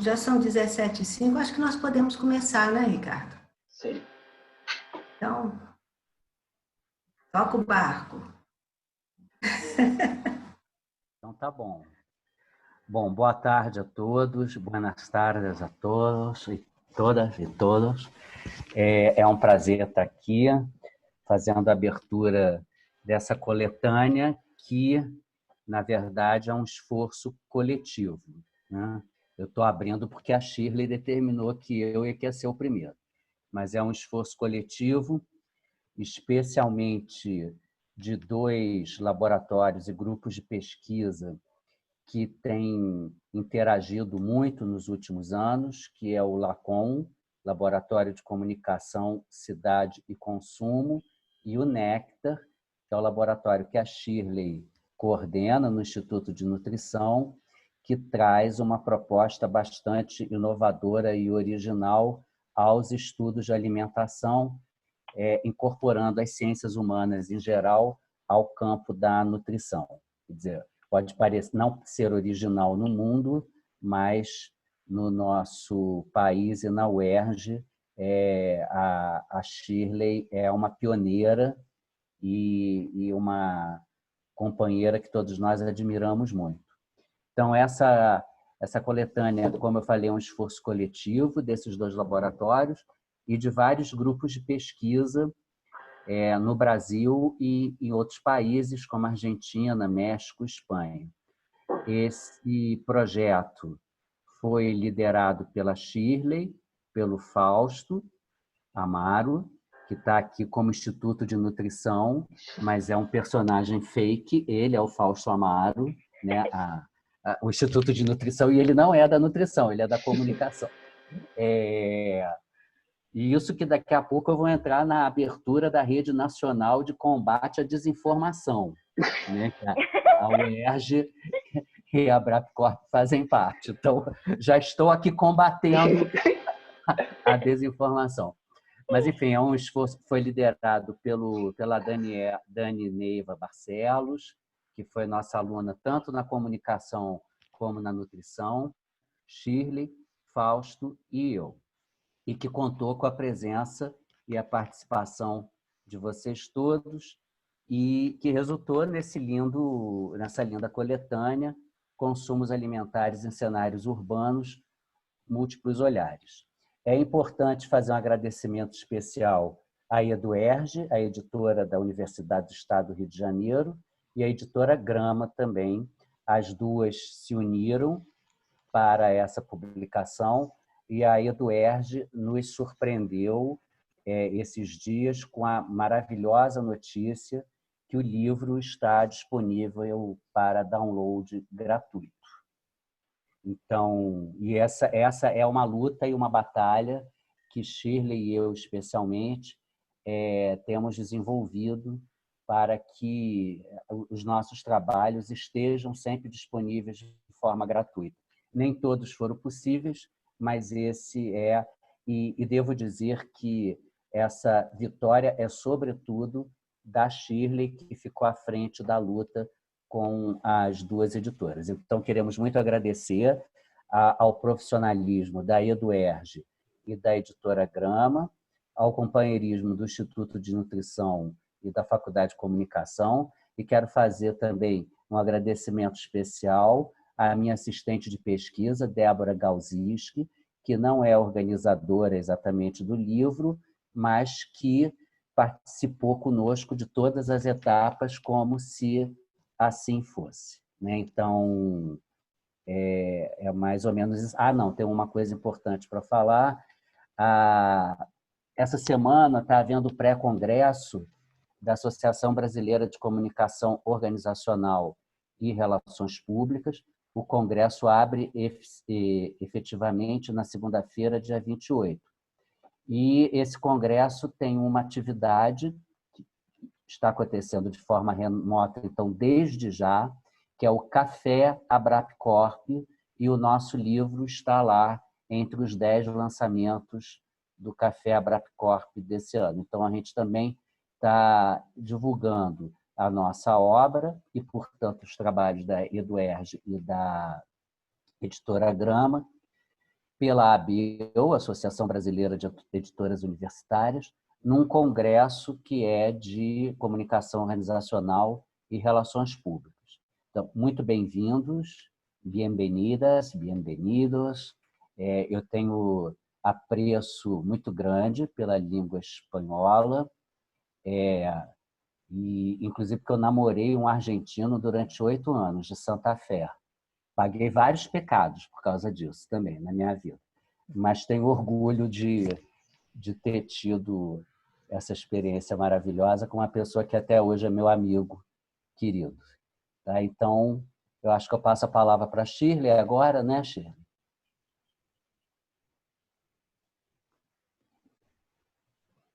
já são 17h05, acho que nós podemos começar, né, Ricardo? Sim. Então, toca o barco. Então tá bom. Bom, boa tarde a todos, buenas tardes a todos e todas e todos. É um prazer estar aqui fazendo a abertura dessa coletânea que, na verdade, é um esforço coletivo, né? Eu estou abrindo porque a Shirley determinou que eu ia ser o primeiro, mas é um esforço coletivo, especialmente de 2 laboratórios e grupos de pesquisa que têm interagido muito nos últimos anos, que é o LACOM, Laboratório de Comunicação, Cidade e Consumo, e o Néctar, que é o laboratório que a Shirley coordena no Instituto de Nutrição, que traz uma proposta bastante inovadora e original aos estudos de alimentação, incorporando as ciências humanas em geral ao campo da nutrição. Quer dizer, pode parecer não ser original no mundo, mas no nosso país e na UERJ, a Shirley é uma pioneira e uma companheira que todos nós admiramos muito. Então, essa coletânea, como eu falei, é um esforço coletivo desses 2 laboratórios e de vários grupos de pesquisa no Brasil e em outros países, como Argentina, México, Espanha. Esse projeto foi liderado pela Shirley, pelo Fausto Amaro, que está aqui como Instituto de Nutrição, mas é um personagem fake, ele é o Fausto Amaro, né? O Instituto de Nutrição, e ele não é da nutrição, ele é da comunicação. E isso que daqui a pouco eu vou entrar na abertura da Rede Nacional de Combate à Desinformação, né? Que a UERJ e a Brapcorp fazem parte. Então, já estou aqui combatendo a desinformação. Mas, enfim, é um esforço que foi liderado pela Dani Neiva Barcelos, que foi nossa aluna tanto na comunicação como na nutrição, Shirley, Fausto e eu, e que contou com a presença e a participação de vocês todos e que resultou nessa linda coletânea Consumos Alimentares em Cenários Urbanos, Múltiplos Olhares. É importante fazer um agradecimento especial à EduERJ, a editora da Universidade do Estado do Rio de Janeiro, e à editora Grama também. As 2 se uniram para essa publicação e a EduERJ nos surpreendeu esses dias com a maravilhosa notícia que o livro está disponível para download gratuito. Então, e essa é uma luta e uma batalha que Shirley e eu, especialmente, temos desenvolvido para que os nossos trabalhos estejam sempre disponíveis de forma gratuita. Nem todos foram possíveis, mas esse é, e devo dizer que essa vitória é, sobretudo, da Shirley, que ficou à frente da luta com as 2 editoras. Então, queremos muito agradecer ao profissionalismo da EduERJ e da editora Grama, ao companheirismo do Instituto de Nutrição e da Faculdade de Comunicação, e quero fazer também um agradecimento especial à minha assistente de pesquisa, Débora Galzinski, que não é organizadora exatamente do livro, mas que participou conosco de todas as etapas como se assim fosse, né? Então, é mais ou menos isso. Não, tem uma coisa importante para falar. Essa semana está havendo pré-congresso da Associação Brasileira de Comunicação Organizacional e Relações Públicas. O congresso abre efetivamente na segunda-feira, dia 28. E esse congresso tem uma atividade que está acontecendo de forma remota, então, desde já, que é o Café Abrapcorp, e o nosso livro está lá entre os 10 lançamentos do Café Abrapcorp desse ano. Então, a gente também está divulgando a nossa obra e, portanto, os trabalhos da EduERJ e da editora Grama, pela ABEU, Associação Brasileira de Editoras Universitárias, num congresso que é de comunicação organizacional e relações públicas. Então, muito bem-vindos, bienvenidas, bienvenidos. Eu tenho apreço muito grande pela língua espanhola, e inclusive porque eu namorei um argentino durante 8 anos, de Santa Fé. Paguei vários pecados por causa disso também na minha vida, mas tenho orgulho de ter tido essa experiência maravilhosa com uma pessoa que até hoje é meu amigo querido. Tá? Então, eu acho que eu passo a palavra para a Shirley agora, né, Shirley?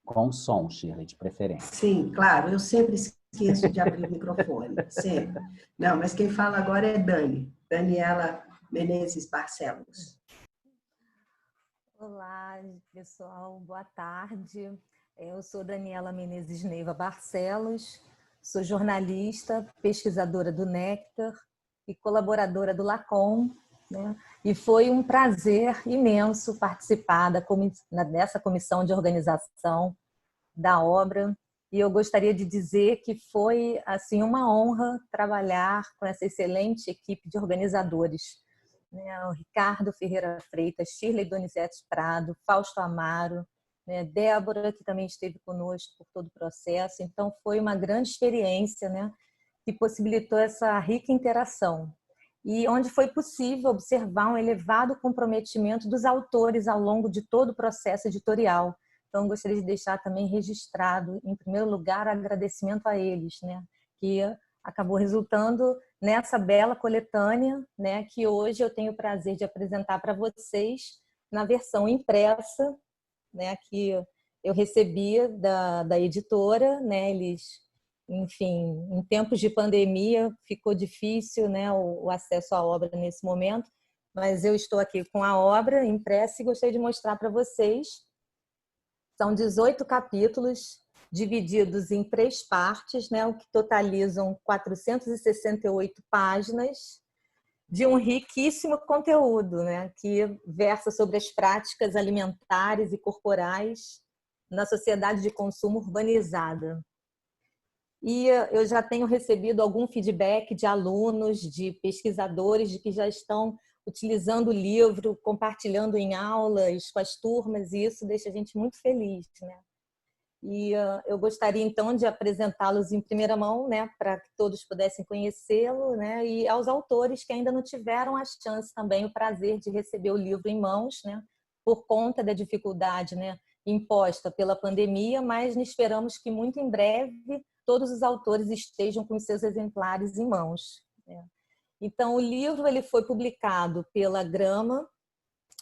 Com som, Shirley, de preferência. Sim, claro, eu sempre esqueço de abrir o microfone, sempre. Não, mas quem fala agora é Daniela Menezes Barcelos. Olá, pessoal, boa tarde. Eu sou Daniela Menezes Neiva Barcelos, sou jornalista, pesquisadora do Néctar e colaboradora do Lacon, né? E foi um prazer imenso participar dessa comissão de organização da obra. E eu gostaria de dizer que foi assim uma honra trabalhar com essa excelente equipe de organizadores, né? O Ricardo Ferreira Freitas, Shirley Donizete Prado, Fausto Amaro, né? Débora, que também esteve conosco por todo o processo. Então, foi uma grande experiência, né? Que possibilitou essa rica interação. E onde foi possível observar um elevado comprometimento dos autores ao longo de todo o processo editorial. Então, gostaria de deixar também registrado, em primeiro lugar, agradecimento a eles, né? Que acabou resultando nessa bela coletânea, né, que hoje eu tenho o prazer de apresentar para vocês na versão impressa, né, que eu recebi da editora, né, eles, enfim, em tempos de pandemia ficou difícil, né, o acesso à obra nesse momento, mas eu estou aqui com a obra impressa e gostaria de mostrar para vocês. São 18 capítulos, divididos em 3 partes, né, o que totalizam 468 páginas, de um riquíssimo conteúdo, né, que versa sobre as práticas alimentares e corporais na sociedade de consumo urbanizada. E eu já tenho recebido algum feedback de alunos, de pesquisadores, de que já estão utilizando o livro, compartilhando em aulas com as turmas, e isso deixa a gente muito feliz, né? E eu gostaria, então, de apresentá-los em primeira mão, né, para que todos pudessem conhecê-lo, né, e aos autores que ainda não tiveram a chance também, o prazer de receber o livro em mãos, né, por conta da dificuldade, né, imposta pela pandemia, mas esperamos que muito em breve todos os autores estejam com seus exemplares em mãos, né. Então, o livro ele foi publicado pela Grama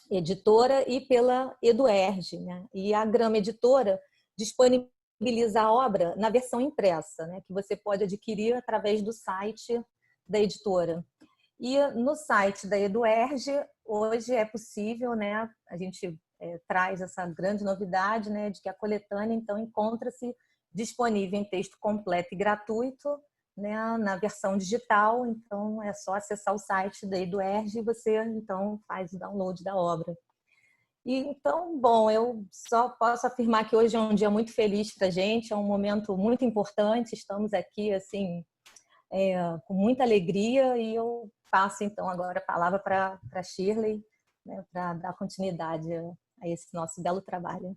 Editora e pela Eduerge, né, e a Grama Editora disponibiliza a obra na versão impressa, né, que você pode adquirir através do site da editora. E no site da Eduerge, hoje é possível, né, a gente traz essa grande novidade, né, de que a coletânea, então, encontra-se disponível em texto completo e gratuito, né, na versão digital. Então, é só acessar o site da Eduerge e você, então, faz o download da obra. E, então, bom, eu só posso afirmar que hoje é um dia muito feliz para a gente, é um momento muito importante, estamos aqui, assim, com muita alegria, e eu passo, então, agora a palavra para a Shirley, né, para dar continuidade a esse nosso belo trabalho.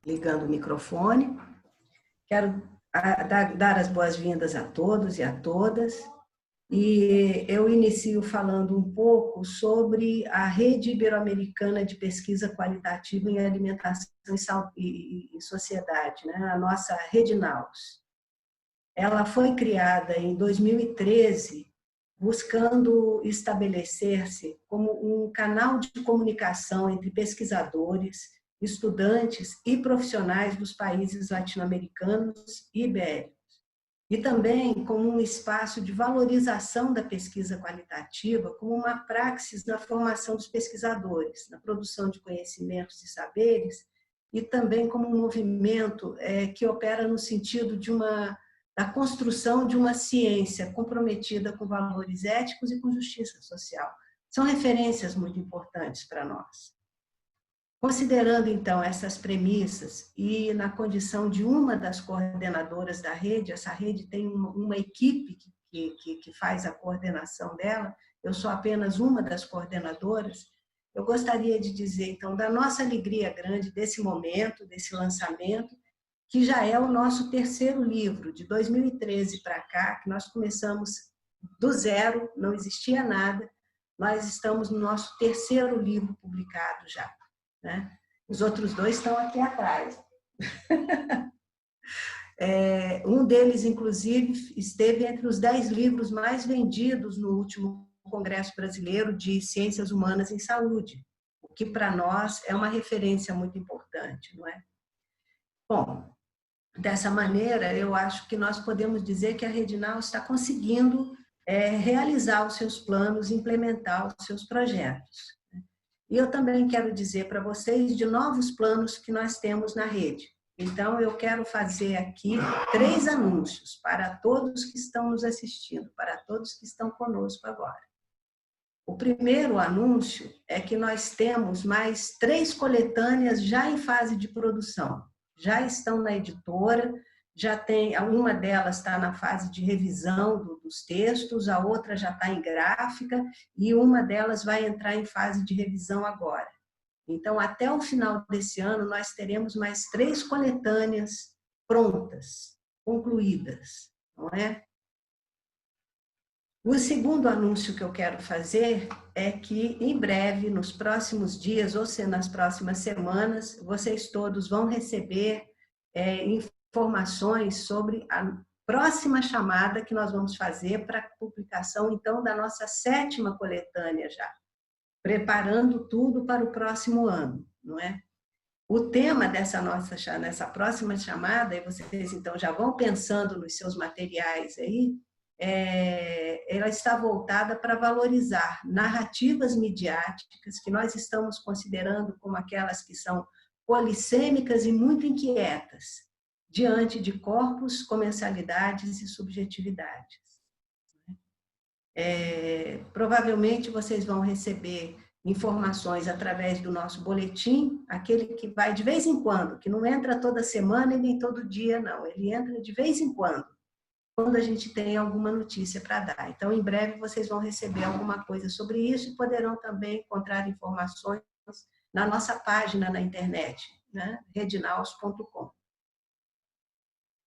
Ligando o microfone. Quero dar as boas-vindas a todos e a todas. E eu inicio falando um pouco sobre a Rede Ibero-Americana de Pesquisa Qualitativa em Alimentação e Sociedade, né? A nossa Rede NAUS. Ela foi criada em 2013, buscando estabelecer-se como um canal de comunicação entre pesquisadores, estudantes e profissionais dos países latino-americanos e ibéricos, e também como um espaço de valorização da pesquisa qualitativa como uma praxis na formação dos pesquisadores, na produção de conhecimentos e saberes, e também como um movimento que opera no sentido de uma da construção de uma ciência comprometida com valores éticos e com justiça social. São referências muito importantes para nós. Considerando, então, essas premissas e na condição de uma das coordenadoras da rede, essa rede tem uma equipe que faz a coordenação dela, eu sou apenas uma das coordenadoras, eu gostaria de dizer, então, da nossa alegria grande desse momento, desse lançamento, que já é o nosso terceiro livro, de 2013 para cá, que nós começamos do zero, não existia nada, nós estamos no nosso terceiro livro publicado já, né? Os outros dois estão aqui atrás. Um deles, inclusive, esteve entre os 10 livros mais vendidos no último Congresso Brasileiro de Ciências Humanas em Saúde, o que para nós é uma referência muito importante, não é? Bom, dessa maneira, eu acho que nós podemos dizer que a Redinal está conseguindo realizar os seus planos, implementar os seus projetos. E eu também quero dizer para vocês de novos planos que nós temos na rede. Então, eu quero fazer aqui 3 anúncios para todos que estão nos assistindo, para todos que estão conosco agora. O primeiro anúncio é que nós temos mais 3 coletâneas já em fase de produção. Já estão na editora, já tem, uma delas está na fase de revisão dos textos, a outra já está em gráfica e uma delas vai entrar em fase de revisão agora. Então, até o final desse ano, nós teremos mais 3 coletâneas prontas, concluídas, não é? O segundo anúncio que eu quero fazer é que, em breve, nos próximos dias, ou seja, nas próximas semanas, vocês todos vão receber informações sobre a próxima chamada que nós vamos fazer para a publicação, então, da nossa 7ª coletânea já, preparando tudo para o próximo ano, não é? O tema nessa próxima chamada, e vocês então já vão pensando nos seus materiais aí, ela está voltada para valorizar narrativas midiáticas que nós estamos considerando como aquelas que são polissêmicas e muito inquietas, diante de corpos, comensalidades e subjetividades. Provavelmente vocês vão receber informações através do nosso boletim, aquele que vai de vez em quando, que não entra toda semana e nem todo dia, não. Ele entra de vez em quando a gente tem alguma notícia para dar. Então, em breve, vocês vão receber alguma coisa sobre isso e poderão também encontrar informações na nossa página na internet, né? redinaus.com.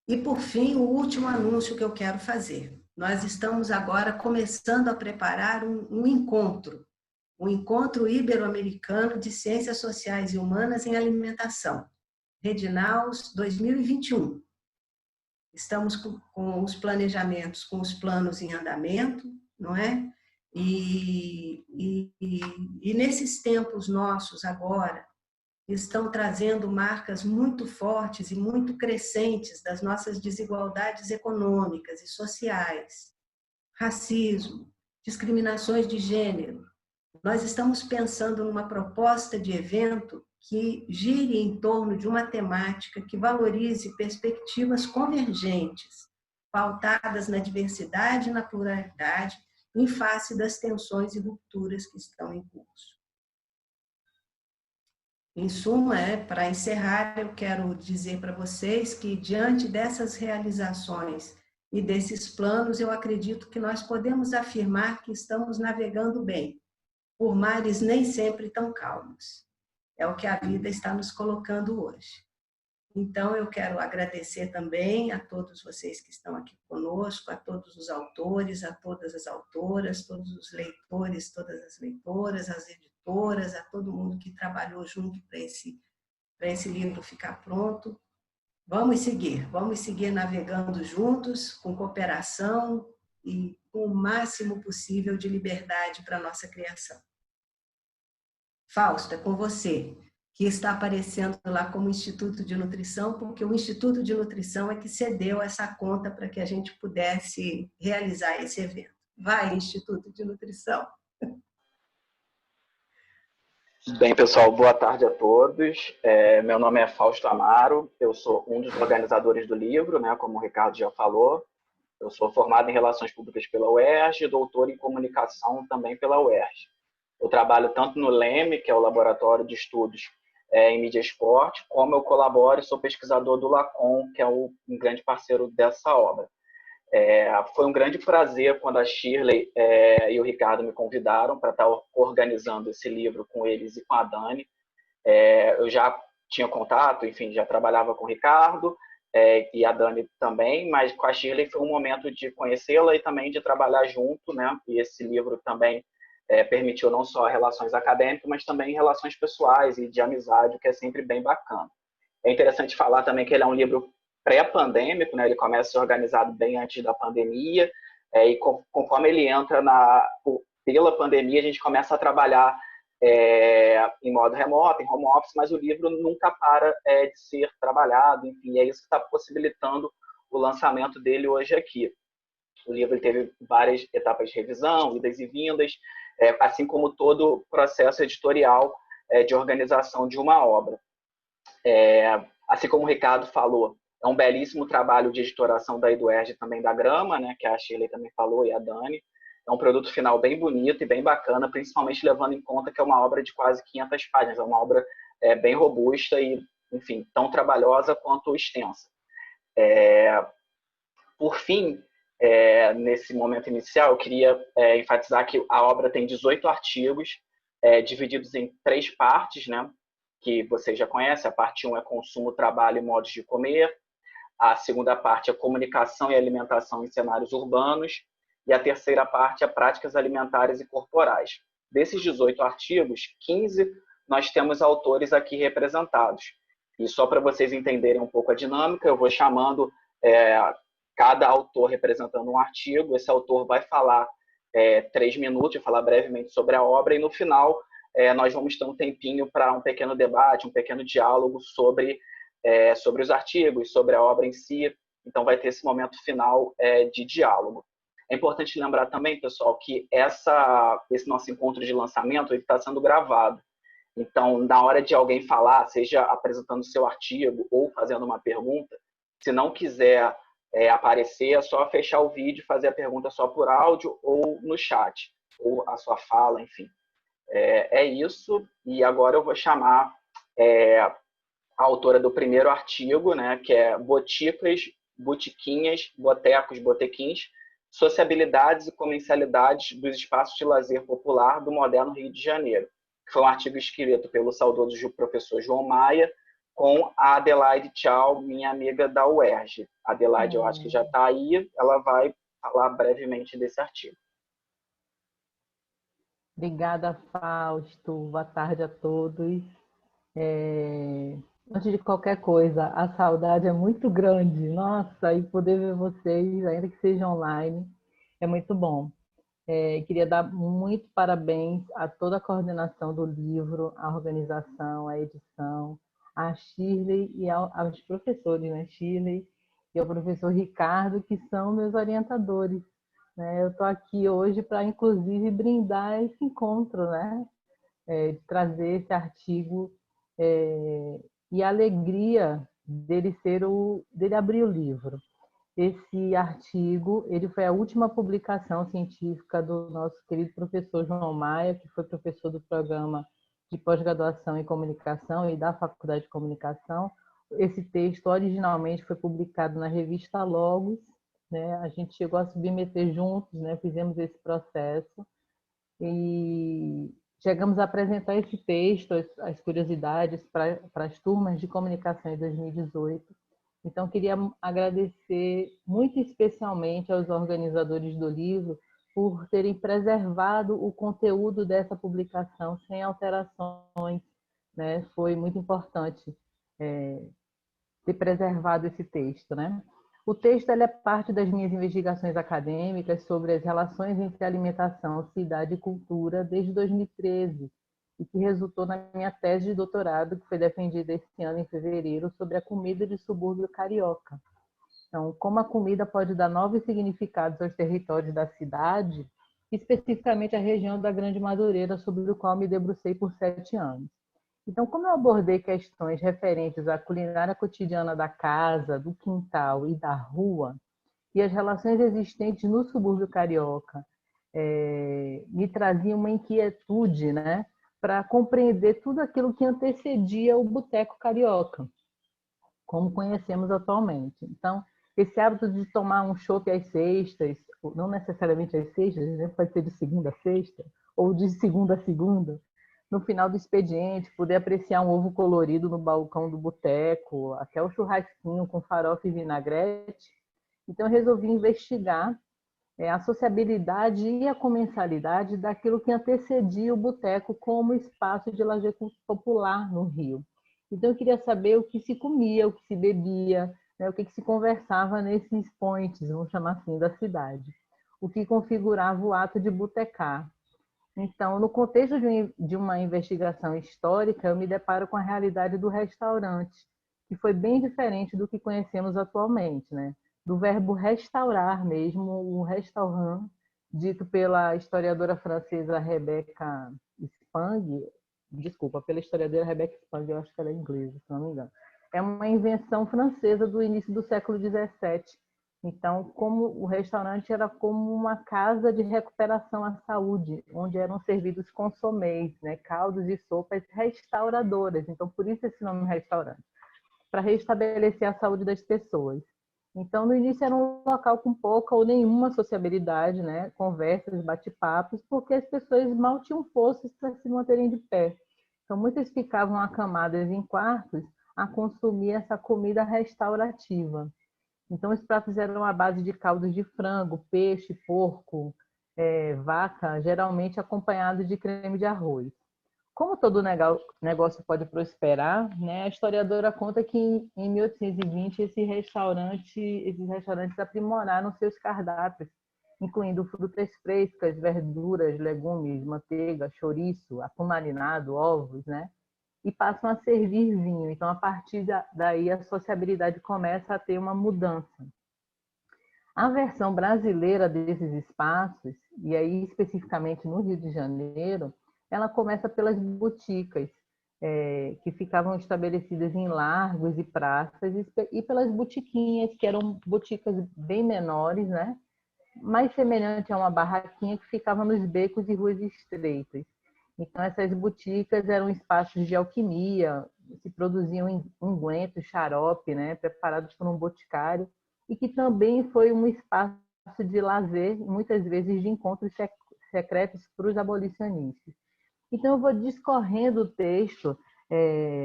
E, por fim, o último anúncio que eu quero fazer. Nós estamos agora começando a preparar um encontro ibero-americano de Ciências Sociais e Humanas em Alimentação, Redinaus 2021. Estamos com os planejamentos, com os planos em andamento, não é? E nesses tempos nossos agora, estão trazendo marcas muito fortes e muito crescentes das nossas desigualdades econômicas e sociais, racismo, discriminações de gênero. Nós estamos pensando numa proposta de evento que gire em torno de uma temática que valorize perspectivas convergentes, pautadas na diversidade e na pluralidade, em face das tensões e rupturas que estão em curso. Em suma, para encerrar, eu quero dizer para vocês que, diante dessas realizações e desses planos, eu acredito que nós podemos afirmar que estamos navegando bem, por mares nem sempre tão calmos. É o que a vida está nos colocando hoje. Então, eu quero agradecer também a todos vocês que estão aqui conosco, a todos os autores, a todas as autoras, todos os leitores, todas as leitoras, as editoras, a todo mundo que trabalhou junto para esse livro ficar pronto. Vamos seguir navegando juntos, com cooperação e com o máximo possível de liberdade para a nossa criação. Fausto, é com você, que está aparecendo lá como Instituto de Nutrição, porque o Instituto de Nutrição é que cedeu essa conta para que a gente pudesse realizar esse evento. Vai, Instituto de Nutrição! Bem, pessoal, boa tarde a todos. Meu nome é Fausto Amaro, eu sou um dos organizadores do livro, né, como o Ricardo já falou. Eu sou formado em Relações Públicas pela UERJ e doutor em Comunicação também pela UERJ. Eu trabalho tanto no LEME, que é o Laboratório de Estudos em Mídia e Esporte, como eu colaboro e sou pesquisador do LACOM, que é um grande parceiro dessa obra. Foi um grande prazer quando a Shirley e o Ricardo me convidaram para estar organizando esse livro com eles e com a Dani. Eu já tinha contato, enfim, já trabalhava com o Ricardo e a Dani também, mas com a Shirley foi um momento de conhecê-la e também de trabalhar junto, né? E esse livro também permitiu não só relações acadêmicas, mas também relações pessoais e de amizade, o que é sempre bem bacana. É interessante falar também que ele é um livro pré-pandêmico, né? Ele começa a ser organizado bem antes da pandemia, e conforme ele entra pela pandemia, a gente começa a trabalhar em modo remoto, em home office, mas o livro nunca para de ser trabalhado, enfim, é isso que está possibilitando o lançamento dele hoje aqui. O livro ele teve várias etapas de revisão, idas e vindas, assim como todo o processo editorial de organização de uma obra. Assim como o Ricardo falou, é um belíssimo trabalho de editoração da UERJ e também da Grama, né, que a Shirley também falou, e a Dani. É um produto final bem bonito e bem bacana, principalmente levando em conta que é uma obra de quase 500 páginas, é uma obra bem robusta e, enfim, tão trabalhosa quanto extensa. Por fim, nesse momento inicial, eu queria enfatizar que a obra tem 18 artigos, divididos em 3 partes, né, que vocês já conhecem. A parte 1 é consumo, trabalho e modos de comer. A segunda parte é comunicação e alimentação em cenários urbanos. E a terceira parte é práticas alimentares e corporais. Desses 18 artigos, 15 nós temos autores aqui representados. E só para vocês entenderem um pouco a dinâmica, eu vou chamando cada autor representando um artigo. Esse autor vai falar 3 minutos, vai falar brevemente sobre a obra, e no final nós vamos ter um tempinho para um pequeno debate, um pequeno diálogo sobre os artigos, sobre a obra em si. Então vai ter esse momento final de diálogo. É importante lembrar também, pessoal, que esse nosso encontro de lançamento está sendo gravado. Então, na hora de alguém falar, seja apresentando seu artigo ou fazendo uma pergunta, se não quiser aparecer, é só fechar o vídeo e fazer a pergunta só por áudio ou no chat, ou a sua fala, enfim. É isso, e agora eu vou chamar a autora do primeiro artigo, né, que é Boticas, Botiquinhas, Botecos, Botequins, Sociabilidades e Comensalidades dos Espaços de Lazer Popular do Moderno Rio de Janeiro. Foi um artigo escrito pelo saudoso professor João Maia, com a Adelaide Tchau, minha amiga da UERJ. A Adelaide, eu acho que já está aí, ela vai falar brevemente desse artigo. Obrigada, Fausto. Boa tarde a todos. Antes de qualquer coisa, a saudade é muito grande. Nossa, e poder ver vocês, ainda que seja online, é muito bom. Queria dar muito parabéns a toda a coordenação do livro, a organização, a edição, a Shirley e aos professores, né? Shirley e ao professor Ricardo, que são meus orientadores. Eu estou aqui hoje para, inclusive, brindar esse encontro, né? De trazer esse artigo e a alegria dele abrir o livro. Esse artigo, ele foi a última publicação científica do nosso querido professor João Maia, que foi professor do programa de pós-graduação em comunicação e da Faculdade de Comunicação. Esse texto originalmente foi publicado na revista Logos, né? A gente chegou a submeter juntos, né? Fizemos esse processo e chegamos a apresentar esse texto, as curiosidades, para as turmas de comunicação em 2018. Então, queria agradecer muito especialmente aos organizadores do livro por terem preservado o conteúdo dessa publicação sem alterações, né? Foi muito importante ter preservado esse texto, né? O texto é parte das minhas investigações acadêmicas sobre as relações entre alimentação, cidade e cultura desde 2013, e que resultou na minha tese de doutorado, que foi defendida esse ano em fevereiro, sobre a comida de subúrbio carioca. Então, como a comida pode dar novos significados aos territórios da cidade, especificamente a região da Grande Madureira, sobre o qual me debrucei por 7 anos. Então, como eu abordei questões referentes à culinária cotidiana da casa, do quintal e da rua, e as relações existentes no subúrbio carioca me traziam uma inquietude, né, para compreender tudo aquilo que antecedia o boteco carioca, como conhecemos atualmente. Então, esse hábito de tomar um chopp às sextas, não necessariamente às sextas, né? Pode ser de segunda a sexta, ou de segunda a segunda, no final do expediente, poder apreciar um ovo colorido no balcão do boteco, até o churrasquinho com farofa e vinagrete. Então, eu resolvi investigar a sociabilidade e a comensalidade daquilo que antecedia o boteco como espaço de lazer popular no Rio. Então, eu queria saber o que se comia, o que se bebia, né, o que se conversava nesses points, vamos chamar assim, da cidade, o que configurava o ato de botecar. Então, no contexto de uma investigação histórica, eu me deparo com a realidade do restaurante, que foi bem diferente do que conhecemos atualmente, né? Do verbo restaurar mesmo, o restaurant, dito pela historiadora francesa Rebecca Spang, desculpa, pela historiadora Rebecca Spang, eu acho que ela é inglesa, se não me engano. É uma invenção francesa do início do século XVII. Então, como o restaurante era como uma casa de recuperação à saúde, onde eram servidos consomés, né, caldos e sopas restauradoras. Então, por isso esse nome restaurante, para restabelecer a saúde das pessoas. Então, no início era um local com pouca ou nenhuma sociabilidade, né, conversas, bate-papos, porque as pessoas mal tinham forças para se manterem de pé. Então, muitas ficavam acamadas em quartos a consumir essa comida restaurativa. Então, os pratos eram à base de caldos de frango, peixe, porco, vaca, geralmente acompanhados de creme de arroz. Como todo negócio pode prosperar, né, a historiadora conta que em 1820 esses restaurantes aprimoraram seus cardápios, incluindo frutas frescas, verduras, legumes, manteiga, chouriço, atum marinado, ovos, né? E passam a servir vinho. Então, a partir daí, a sociabilidade começa a ter uma mudança. A versão brasileira desses espaços, e aí especificamente no Rio de Janeiro, ela começa pelas boticas, que ficavam estabelecidas em largos e praças, e pelas botiquinhas, que eram boticas bem menores, né? Mais semelhante a uma barraquinha que ficava nos becos e ruas estreitas. Então, essas boticas eram espaços de alquimia, se produziam ungüentos, xarope, né, preparados por um boticário, e que também foi um espaço de lazer, muitas vezes de encontros secretos para os abolicionistas. Então, eu vou discorrendo o texto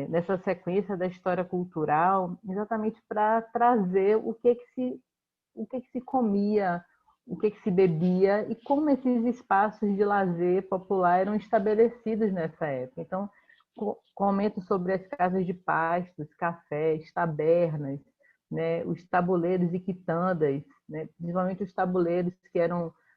nessa sequência da história cultural, exatamente para trazer o que se comia, o que se bebia e como esses espaços de lazer popular eram estabelecidos nessa época. Então, comento sobre as casas de pastos, cafés, tabernas, né, os tabuleiros e quitandas, né, principalmente os tabuleiros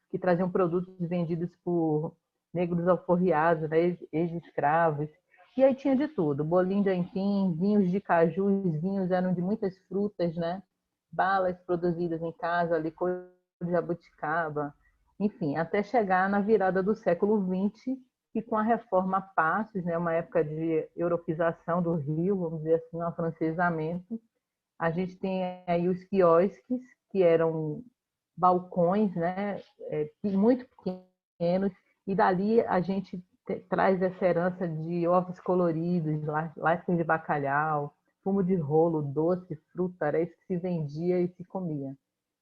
que traziam produtos vendidos por negros alforriados, né, ex-escravos. E aí tinha de tudo, bolinho de aipim, vinhos de caju, os vinhos eram de muitas frutas, né, balas produzidas em casa, licor de jabuticaba, enfim, até chegar na virada do século XX, e com a reforma Passos, né, uma época de europeização do Rio, vamos dizer assim, um afrancesamento, a gente tem aí os quiosques, que eram balcões, né, muito pequenos, e dali a gente traz essa herança de ovos coloridos, lascas de bacalhau, fumo de rolo, doce, fruta, era isso que se vendia e se comia.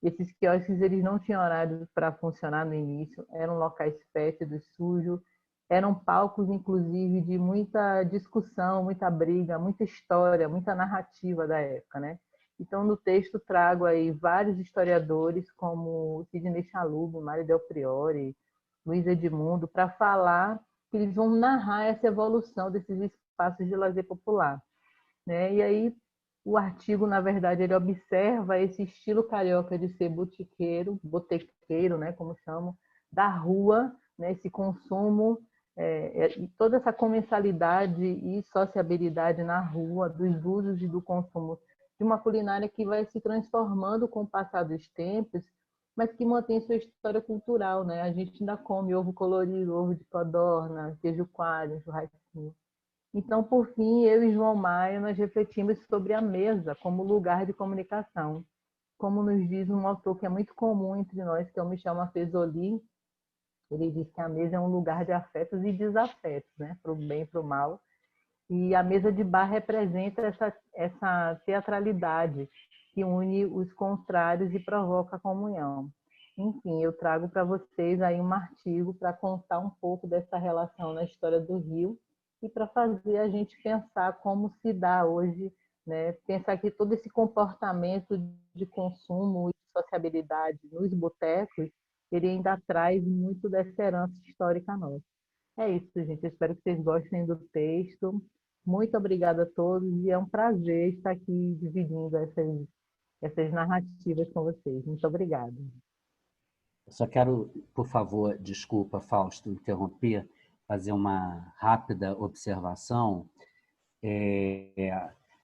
Esses quiosques eles não tinham horário para funcionar no início, eram locais fétidos, sujos, eram palcos, inclusive, de muita discussão, muita briga, muita história, muita narrativa da época, né? Então, no texto trago aí vários historiadores, como Sidney Chalub, Mário Del Priore, Luiz Edmundo, para falar que eles vão narrar essa evolução desses espaços de lazer popular, né? E aí o artigo, na verdade, ele observa esse estilo carioca de ser botequeiro, né, como chamam, da rua, né, esse consumo, e toda essa comensalidade e sociabilidade na rua, dos usos e do consumo de uma culinária que vai se transformando com o passar dos tempos mas que mantém sua história cultural, né? A gente ainda come ovo colorido, ovo de codorna, queijo coalho, churrasquinho. Então, por fim, eu e João Maia, nós refletimos sobre a mesa como lugar de comunicação. Como nos diz um autor que é muito comum entre nós, que é o Michel Maffezoli, ele diz que a mesa é um lugar de afetos e desafetos, né? Para o bem e para o mal. E a mesa de bar representa essa teatralidade que une os contrários e provoca a comunhão. Enfim, eu trago para vocês aí um artigo para contar um pouco dessa relação na história do Rio e para fazer a gente pensar como se dá hoje, né? Pensar que todo esse comportamento de consumo e sociabilidade nos botecos, ele ainda traz muito dessa herança histórica nossa. É isso, gente. Eu espero que vocês gostem do texto. Muito obrigada a todos e é um prazer estar aqui dividindo essas narrativas com vocês. Muito obrigada. Eu só quero, por favor, desculpa, Fausto, interromper, fazer uma rápida observação.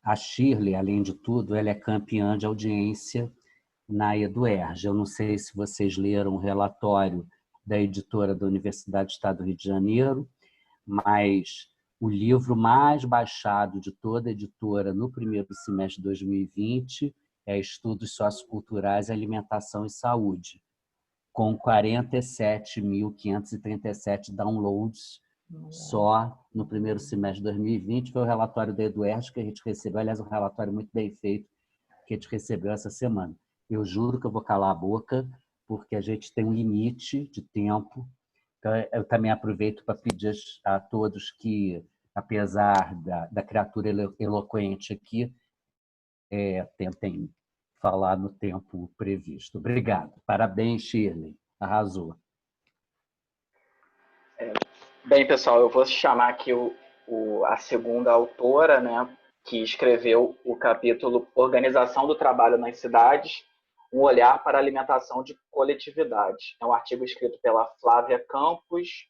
A Shirley, além de tudo, ela é campeã de audiência na EduERJ. Eu não sei se vocês leram o relatório da editora da Universidade do Estado do Rio de Janeiro, mas o livro mais baixado de toda a editora no primeiro semestre de 2020 é Estudos Socioculturais, Alimentação e Saúde, com 47.537 downloads só no primeiro semestre de 2020. Foi o relatório da EduERJ que a gente recebeu, aliás, um relatório muito bem feito que a gente recebeu essa semana. Eu juro que eu vou calar a boca, porque a gente tem um limite de tempo. Então, eu também aproveito para pedir a todos que, apesar da criatura eloquente aqui, tentem falar no tempo previsto. Obrigado. Parabéns, Shirley. Arrasou. Bem, pessoal, eu vou chamar aqui a segunda autora, né, que escreveu o capítulo Organização do Trabalho nas Cidades, um olhar para a alimentação de coletividade. É um artigo escrito pela Flávia Campos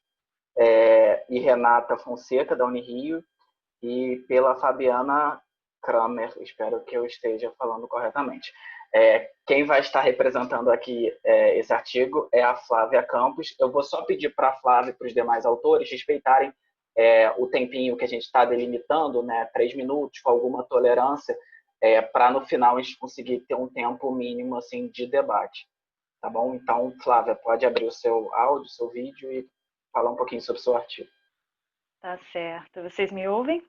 e Renata Fonseca, da Unirio, e pela Fabiana Kramer, espero que eu esteja falando corretamente. Quem vai estar representando aqui esse artigo é a Flávia Campos. Eu vou só pedir para a Flávia e para os demais autores respeitarem o tempinho que a gente está delimitando, né, 3 minutos, com alguma tolerância, para no final a gente conseguir ter um tempo mínimo assim, de debate. Tá bom? Então, Flávia, pode abrir o seu áudio, o seu vídeo e falar um pouquinho sobre o seu artigo. Tá certo. Vocês me ouvem?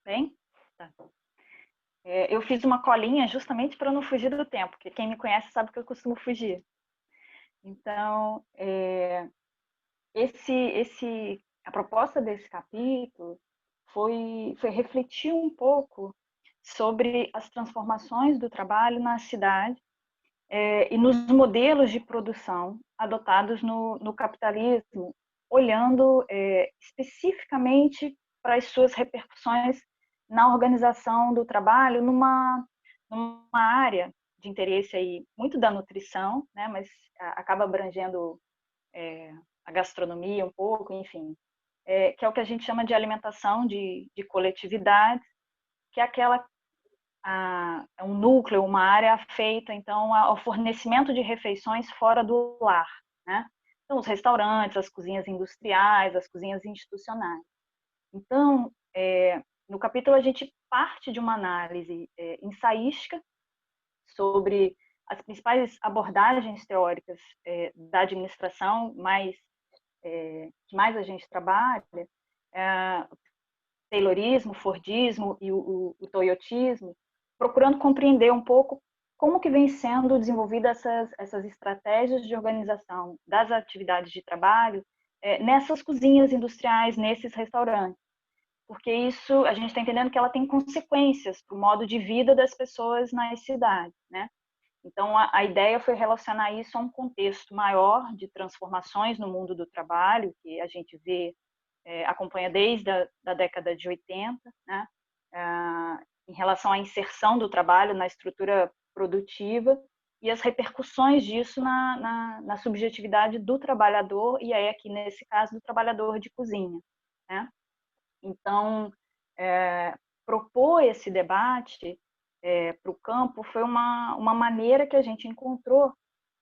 Bem? Tá. Eu fiz uma colinha justamente para não fugir do tempo, porque quem me conhece sabe que eu costumo fugir. Então, a proposta desse capítulo foi refletir um pouco sobre as transformações do trabalho na cidade e nos modelos de produção adotados no capitalismo, olhando especificamente para as suas repercussões na organização do trabalho numa área de interesse aí muito da nutrição, né, mas acaba abrangendo a gastronomia um pouco, enfim, que é o que a gente chama de alimentação de coletividade, que é aquela é um núcleo, uma área afeita então ao fornecimento de refeições fora do lar, né? Então, os restaurantes, as cozinhas industriais, as cozinhas institucionais. Então, no capítulo a gente parte de uma análise ensaística sobre as principais abordagens teóricas da administração que mais a gente trabalha, Taylorismo, Fordismo e o Toyotismo, procurando compreender um pouco como que vem sendo desenvolvidas essas estratégias de organização das atividades de trabalho nessas cozinhas industriais, nesses restaurantes. Porque isso, a gente está entendendo que ela tem consequências para o modo de vida das pessoas nas cidades, né? Então, a ideia foi relacionar isso a um contexto maior de transformações no mundo do trabalho, que a gente acompanha desde a década de 80, né? Em relação à inserção do trabalho na estrutura produtiva e as repercussões disso na subjetividade do trabalhador, e aí aqui nesse caso do trabalhador de cozinha, né? Então, propor esse debate para o campo foi uma maneira que a gente encontrou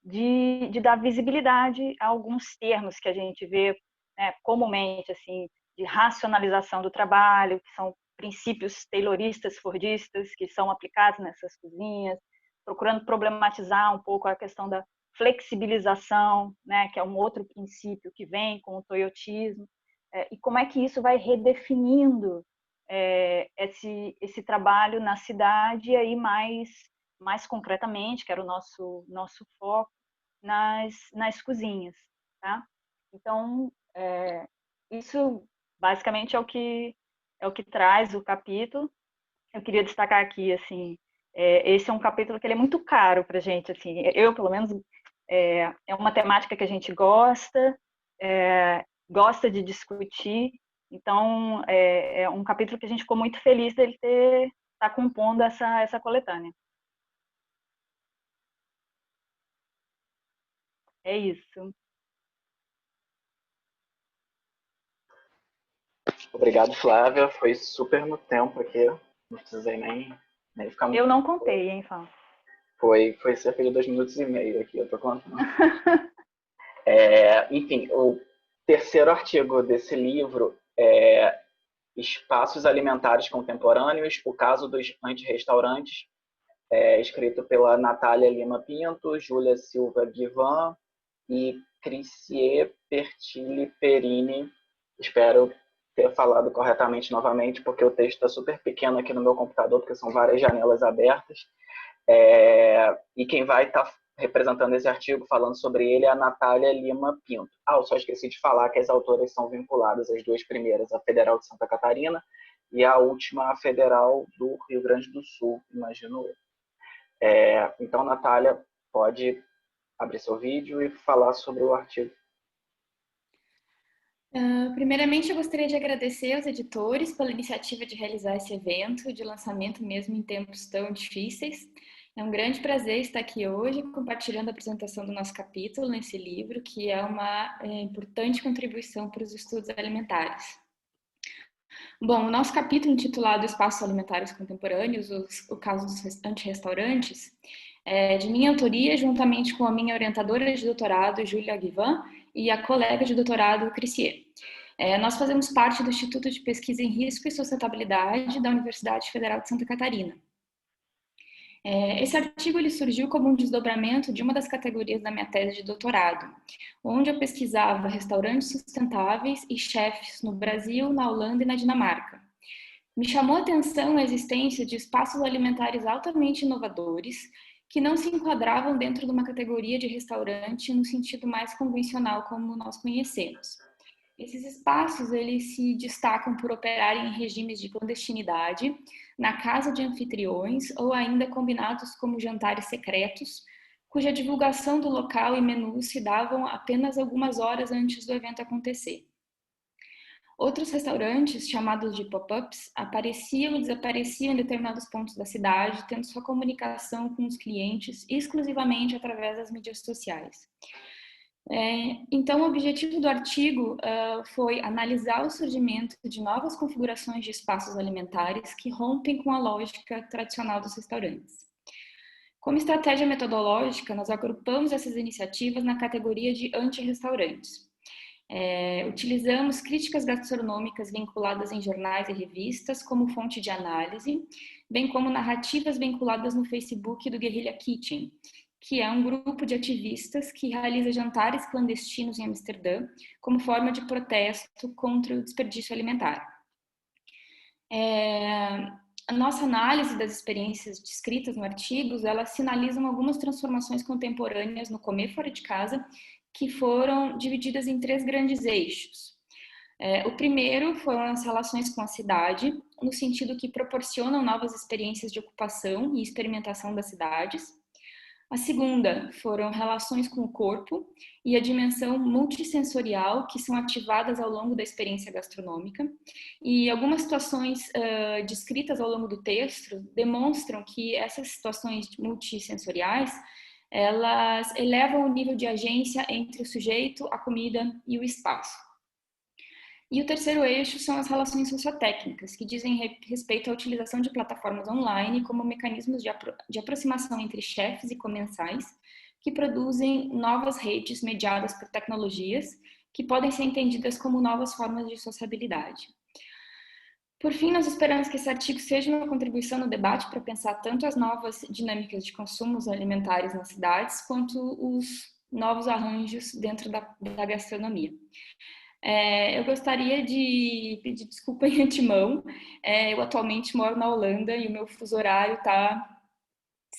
de dar visibilidade a alguns termos que a gente vê, né, comumente, assim, de racionalização do trabalho, que são princípios tayloristas, fordistas, que são aplicados nessas cozinhas, procurando problematizar um pouco a questão da flexibilização, né, que é um outro princípio que vem com o toyotismo, e como é que isso vai redefinindo esse trabalho na cidade, e aí mais concretamente, que era o nosso foco, nas cozinhas, tá? Então, isso basicamente é o que traz o capítulo. Eu queria destacar aqui, assim, esse é um capítulo que ele é muito caro para a gente, assim, eu, pelo menos, é uma temática que a gente gosta de discutir, então é um capítulo que a gente ficou muito feliz dele estar compondo essa coletânea. É isso. Obrigado, Flávia. Foi super no tempo aqui. Não precisei nem ficar muito. Eu não contei, hein, Fábio? Foi cerca de 2 minutos e meio aqui, eu tô contando. Enfim, o terceiro artigo desse livro é Espaços Alimentares Contemporâneos, o caso dos antirrestaurantes, escrito pela Natália Lima Pinto, Júlia Silva Guivan e Crissier Pertilli Perini. Espero ter falado corretamente novamente, porque o texto está super pequeno aqui no meu computador, porque são várias janelas abertas. E quem vai estar representando esse artigo, falando sobre ele, é a Natália Lima Pinto. Eu só esqueci de falar que as autoras são vinculadas, as duas primeiras, a Federal de Santa Catarina e a última, a Federal do Rio Grande do Sul, imagino eu. Então, Natália, pode abrir seu vídeo e falar sobre o artigo. Primeiramente, eu gostaria de agradecer aos editores pela iniciativa de realizar esse evento de lançamento mesmo em tempos tão difíceis. É um grande prazer estar aqui hoje compartilhando a apresentação do nosso capítulo nesse livro, que é uma importante contribuição para os estudos alimentares. Bom, o nosso capítulo intitulado Espaços Alimentares Contemporâneos, o caso dos antirrestaurantes, é de minha autoria, juntamente com a minha orientadora de doutorado, Júlia Guivan, e a colega de doutorado, Crissier. Nós fazemos parte do Instituto de Pesquisa em Risco e Sustentabilidade da Universidade Federal de Santa Catarina. Esse artigo ele surgiu como um desdobramento de uma das categorias da minha tese de doutorado, onde eu pesquisava restaurantes sustentáveis e chefes no Brasil, na Holanda e na Dinamarca. Me chamou a atenção a existência de espaços alimentares altamente inovadores que não se enquadravam dentro de uma categoria de restaurante no sentido mais convencional como nós conhecemos. Esses espaços eles se destacam por operarem em regimes de clandestinidade, na casa de anfitriões ou ainda combinados como jantares secretos, cuja divulgação do local e menu se davam apenas algumas horas antes do evento acontecer. Outros restaurantes, chamados de pop-ups, apareciam e desapareciam em determinados pontos da cidade, tendo sua comunicação com os clientes exclusivamente através das mídias sociais. Então, o objetivo do artigo foi analisar o surgimento de novas configurações de espaços alimentares que rompem com a lógica tradicional dos restaurantes. Como estratégia metodológica, nós agrupamos essas iniciativas na categoria de anti-restaurantes. Utilizamos críticas gastronômicas vinculadas em jornais e revistas como fonte de análise, bem como narrativas vinculadas no Facebook do Guerrilla Kitchen, que é um grupo de ativistas que realiza jantares clandestinos em Amsterdã como forma de protesto contra o desperdício alimentar. A nossa análise das experiências descritas no artigo, elas sinalizam algumas transformações contemporâneas no comer fora de casa, que foram divididas em 3 grandes eixos. O primeiro foram as relações com a cidade, no sentido que proporcionam novas experiências de ocupação e experimentação das cidades. A segunda foram relações com o corpo e a dimensão multissensorial que são ativadas ao longo da experiência gastronômica. E algumas situações descritas ao longo do texto demonstram que essas situações multissensoriais elas elevam o nível de agência entre o sujeito, a comida e o espaço. E o terceiro eixo são as relações sociotécnicas, que dizem respeito à utilização de plataformas online como mecanismos de aproximação entre chefes e comensais, que produzem novas redes mediadas por tecnologias que podem ser entendidas como novas formas de sociabilidade. Por fim, nós esperamos que esse artigo seja uma contribuição no debate para pensar tanto as novas dinâmicas de consumos alimentares nas cidades, quanto os novos arranjos dentro da gastronomia. Eu gostaria de pedir desculpa em antemão. Eu atualmente moro na Holanda e o meu fuso horário está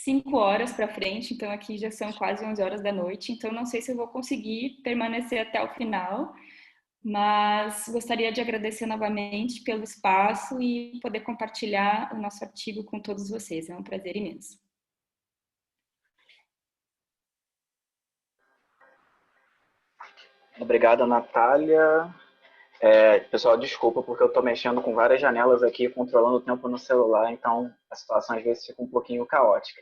5 horas para frente, então aqui já são quase 11 horas da noite, então não sei se eu vou conseguir permanecer até o final, mas gostaria de agradecer novamente pelo espaço e poder compartilhar o nosso artigo com todos vocês. É um prazer imenso. Obrigado, Natália. Pessoal, desculpa, porque eu estou mexendo com várias janelas aqui, controlando o tempo no celular, então a situação às vezes fica um pouquinho caótica.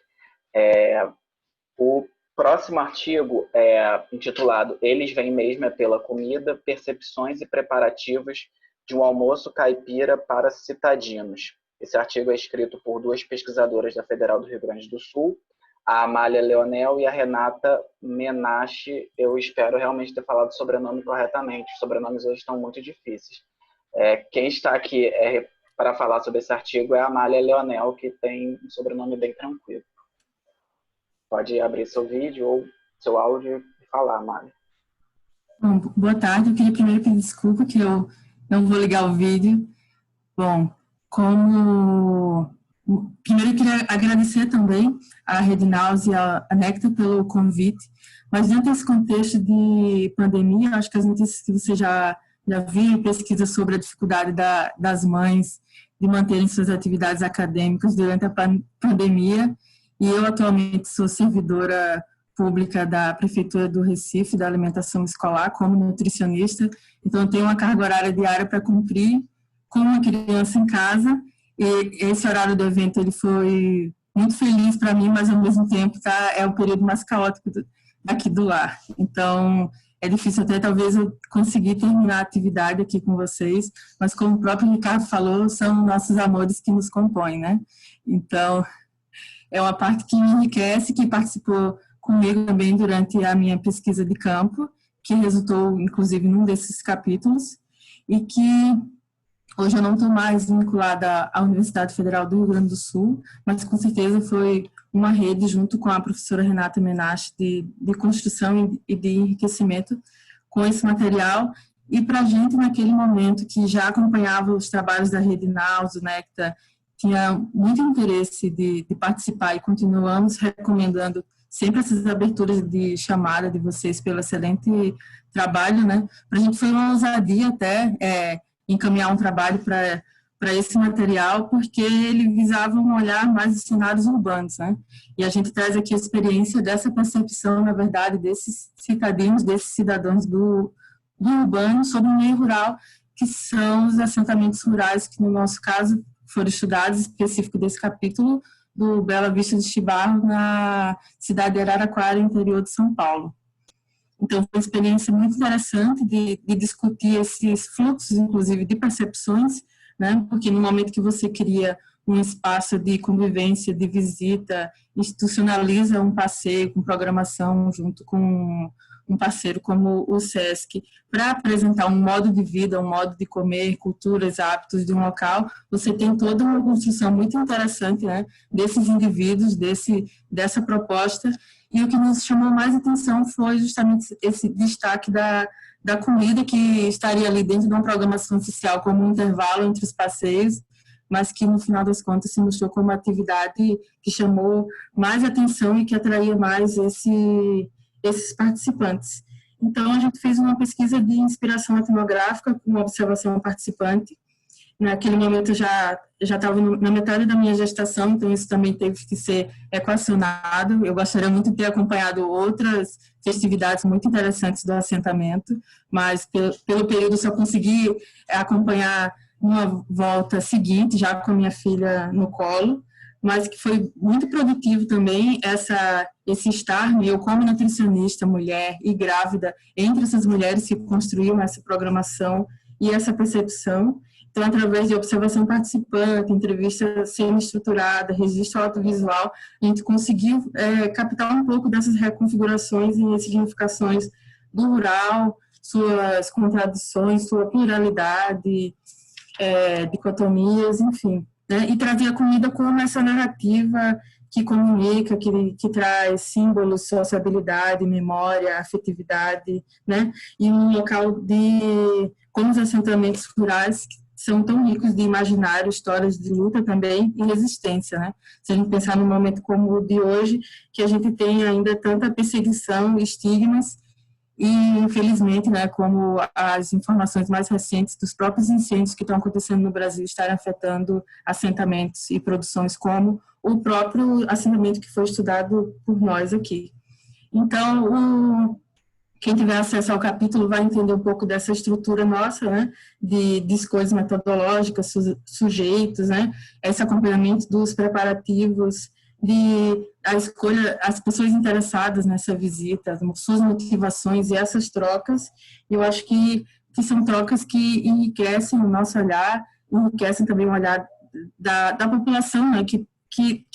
O próximo artigo é intitulado Eles Vêm Mesmo pela Comida, Percepções e Preparativos de um Almoço Caipira para Citadinos. Esse artigo é escrito por 2 pesquisadoras da Federal do Rio Grande do Sul, a Amália Leonel e a Renata Menache. Eu espero realmente ter falado o sobrenome corretamente. Os sobrenomes hoje estão muito difíceis. Quem está aqui para falar sobre esse artigo é a Amália Leonel, que tem um sobrenome bem tranquilo. Pode abrir seu vídeo ou seu áudio e falar, Amália. Bom, boa tarde. Eu queria primeiro pedir desculpa que eu não vou ligar o vídeo. Bom, primeiro eu queria agradecer também à Rede Naus e à Nectar pelo convite, mas dentro desse contexto de pandemia, acho que as notícias que você já viu, pesquisa sobre a dificuldade das mães de manterem suas atividades acadêmicas durante a pandemia, e eu atualmente sou servidora pública da Prefeitura do Recife, da alimentação escolar, como nutricionista, então eu tenho uma carga horária diária para cumprir com uma criança em casa. E esse horário do evento ele foi muito feliz para mim, mas ao mesmo tempo é o período mais caótico aqui do lar. Então, é difícil até talvez eu conseguir terminar a atividade aqui com vocês, mas como o próprio Ricardo falou, são nossos amores que nos compõem, né? Então, é uma parte que me enriquece, que participou comigo também durante a minha pesquisa de campo, que resultou, inclusive, num desses capítulos, e que hoje eu não estou mais vinculada à Universidade Federal do Rio Grande do Sul, mas com certeza foi uma rede junto com a professora Renata Menache de construção e de enriquecimento com esse material. E para a gente, naquele momento que já acompanhava os trabalhos da Rede Naus, do Nectar, tinha muito interesse de participar e continuamos recomendando sempre essas aberturas de chamada de vocês pelo excelente trabalho, né? Para a gente foi uma ousadia até encaminhar um trabalho para esse material, porque ele visava um olhar mais dos cenários urbanos, né? E a gente traz aqui a experiência dessa percepção, na verdade, desses cidadãos, desses cidadãos do urbano sobre o meio rural, que são os assentamentos rurais, que no nosso caso foram estudados, específico desse capítulo, do Bela Vista de Chibarro, na cidade de Araraquara, interior de São Paulo. Então, foi uma experiência muito interessante de discutir esses fluxos, inclusive, de percepções, né? Porque no momento que você cria um espaço de convivência, de visita, institucionaliza um passeio com programação junto com um parceiro como o SESC, para apresentar um modo de vida, um modo de comer, culturas, hábitos de um local, você tem toda uma construção muito interessante, né, desses indivíduos, dessa proposta. E o que nos chamou mais atenção foi justamente esse destaque da comida, que estaria ali dentro de uma programação oficial como um intervalo entre os passeios, mas que no final das contas se mostrou como uma atividade que chamou mais atenção e que atraía mais esses participantes. Então, a gente fez uma pesquisa de inspiração etnográfica com observação participante. Naquele momento, eu já estava na metade da minha gestação, então isso também teve que ser equacionado. Eu gostaria muito de ter acompanhado outras festividades muito interessantes do assentamento, mas pelo período só consegui acompanhar uma volta seguinte, já com a minha filha no colo, mas que foi muito produtivo também esse estar eu como nutricionista, mulher e grávida, entre essas mulheres que construíam essa programação e essa percepção. Então, através de observação participante, entrevista semi-estruturada, registro audiovisual, a gente conseguiu captar um pouco dessas reconfigurações e ressignificações do rural, suas contradições, sua pluralidade, dicotomias, enfim, né? E trazer a comida como essa narrativa que comunica, que traz símbolos, sociabilidade, memória, afetividade, né? E um local como os assentamentos rurais são tão ricos de imaginário, histórias de luta também e resistência, né? Se a gente pensar num momento como o de hoje, que a gente tem ainda tanta perseguição, estigmas, e, infelizmente, né, como as informações mais recentes dos próprios incêndios que estão acontecendo no Brasil estarem afetando assentamentos e produções, como o próprio assentamento que foi estudado por nós aqui. Então, quem tiver acesso ao capítulo vai entender um pouco dessa estrutura nossa, né, de escolhas metodológicas, sujeitos, né, esse acompanhamento dos preparativos, a escolha, as pessoas interessadas nessa visita, suas motivações e essas trocas, eu acho que são trocas que enriquecem o nosso olhar, enriquecem também o olhar da população, né, que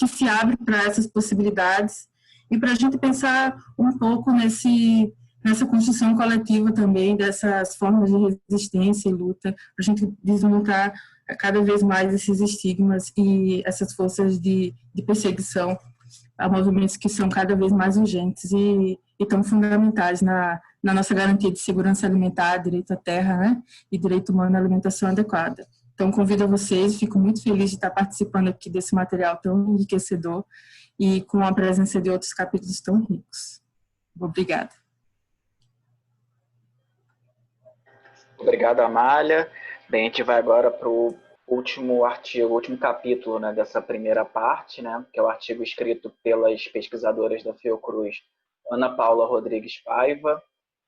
se abre para essas possibilidades, e para a gente pensar um pouco nessa construção coletiva também, dessas formas de resistência e luta, para a gente desmontar cada vez mais esses estigmas e essas forças de perseguição a movimentos que são cada vez mais urgentes e tão fundamentais na nossa garantia de segurança alimentar, direito à terra, né, e direito humano à alimentação adequada. Então, convido a vocês, fico muito feliz de estar participando aqui desse material tão enriquecedor e com a presença de outros capítulos tão ricos. Obrigada. Obrigado, Amália. Bem, a gente vai agora para o último artigo, o último capítulo, né, dessa primeira parte, né, que é o artigo escrito pelas pesquisadoras da Fiocruz, Ana Paula Rodrigues Paiva,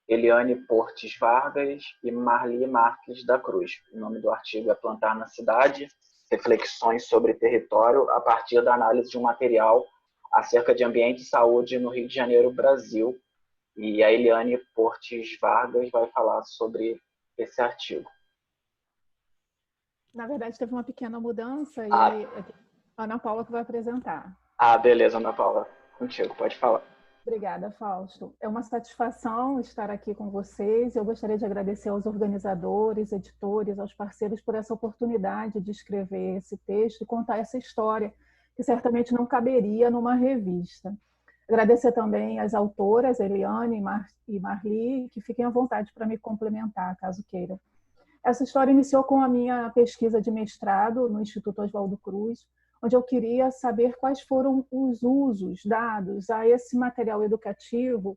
Eliane Portes Vargas e Marli Marques da Cruz. O nome do artigo é Plantar na Cidade, reflexões sobre território a partir da análise de um material acerca de ambiente e saúde no Rio de Janeiro, Brasil. E a Eliane Portes Vargas vai falar sobre esse artigo. Na verdade, teve uma pequena mudança e a Ana Paula que vai apresentar. Beleza, Ana Paula. Contigo, pode falar. Obrigada, Fausto. É uma satisfação estar aqui com vocês. Eu gostaria de agradecer aos organizadores, editores, aos parceiros por essa oportunidade de escrever esse texto e contar essa história, que certamente não caberia numa revista. Agradecer também às autoras, Eliane e Marli, que fiquem à vontade para me complementar, caso queiram. Essa história iniciou com a minha pesquisa de mestrado no Instituto Oswaldo Cruz, onde eu queria saber quais foram os usos dados a esse material educativo,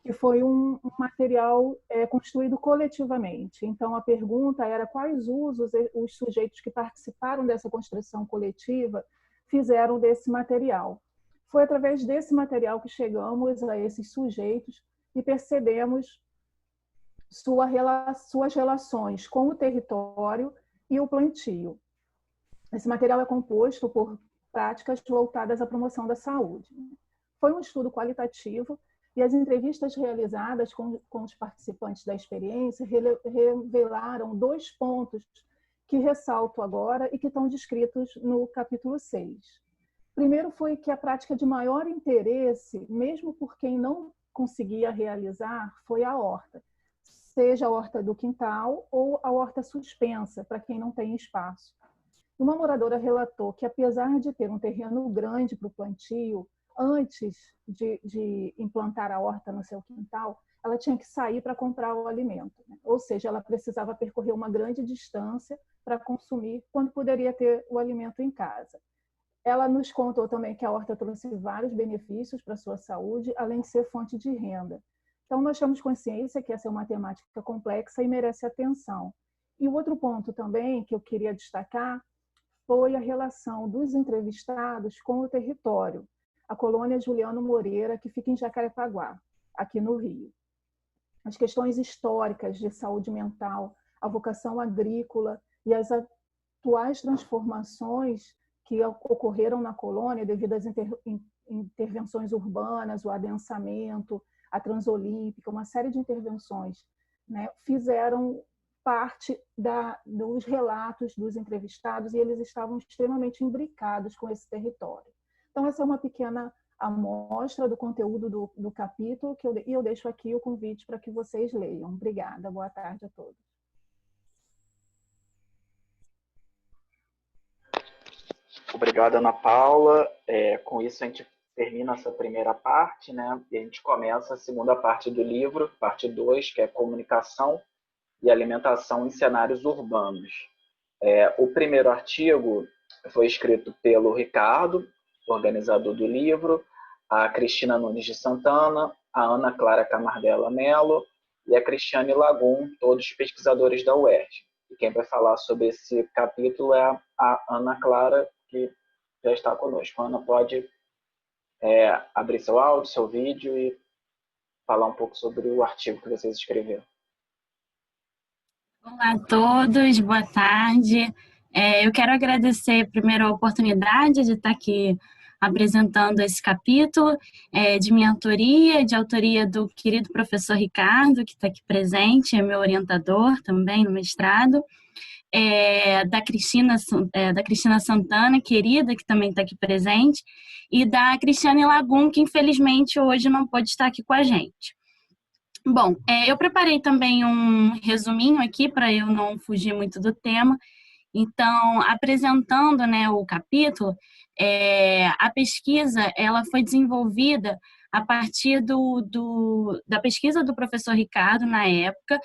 que foi um material construído coletivamente. Então, a pergunta era quais usos os sujeitos que participaram dessa construção coletiva fizeram desse material. Foi através desse material que chegamos a esses sujeitos e percebemos suas relações com o território e o plantio. Esse material é composto por práticas voltadas à promoção da saúde. Foi um estudo qualitativo e as entrevistas realizadas com os participantes da experiência revelaram 2 pontos que ressalto agora e que estão descritos no capítulo 6. Primeiro foi que a prática de maior interesse, mesmo por quem não conseguia realizar, foi a horta. Seja a horta do quintal ou a horta suspensa, para quem não tem espaço. Uma moradora relatou que, apesar de ter um terreno grande para o plantio, antes de implantar a horta no seu quintal, ela tinha que sair para comprar o alimento. Ou seja, ela precisava percorrer uma grande distância para consumir, quando poderia ter o alimento em casa. Ela nos contou também que a horta trouxe vários benefícios para a sua saúde, além de ser fonte de renda. Então, nós temos consciência que essa é uma temática complexa e merece atenção. E o outro ponto também que eu queria destacar foi a relação dos entrevistados com o território, a colônia Juliano Moreira, que fica em Jacarepaguá, aqui no Rio. As questões históricas de saúde mental, a vocação agrícola e as atuais transformações que ocorreram na colônia devido às intervenções urbanas, o adensamento, a Transolímpica, uma série de intervenções, né, fizeram parte dos relatos dos entrevistados e eles estavam extremamente imbricados com esse território. Então, essa é uma pequena amostra do conteúdo do capítulo e eu deixo aqui o convite para que vocês leiam. Obrigada, boa tarde a todos. Obrigado, Ana Paula. Com isso, a gente termina essa primeira parte, né? E a gente começa a segunda parte do livro, parte 2, que é Comunicação e Alimentação em Cenários Urbanos. O primeiro artigo foi escrito pelo Ricardo, organizador do livro, a Cristina Nunes de Santana, a Ana Clara Camardella Mello e a Cristiane Lagum, todos pesquisadores da UERJ. E quem vai falar sobre esse capítulo é a Ana Clara, que já está conosco. Ana, pode abrir seu áudio, seu vídeo e falar um pouco sobre o artigo que vocês escreveram. Olá a todos, boa tarde. Eu quero agradecer primeiro a oportunidade de estar aqui apresentando esse capítulo de minha autoria, de autoria do querido professor Ricardo, que está aqui presente, é meu orientador também no mestrado, da Cristina Santana, querida, que também está aqui presente, e da Cristiane Lagum, que infelizmente hoje não pode estar aqui com a gente. Bom, eu preparei também um resuminho aqui para eu não fugir muito do tema. Então, apresentando, né, o capítulo, a pesquisa ela foi desenvolvida a partir da pesquisa do professor Ricardo na época.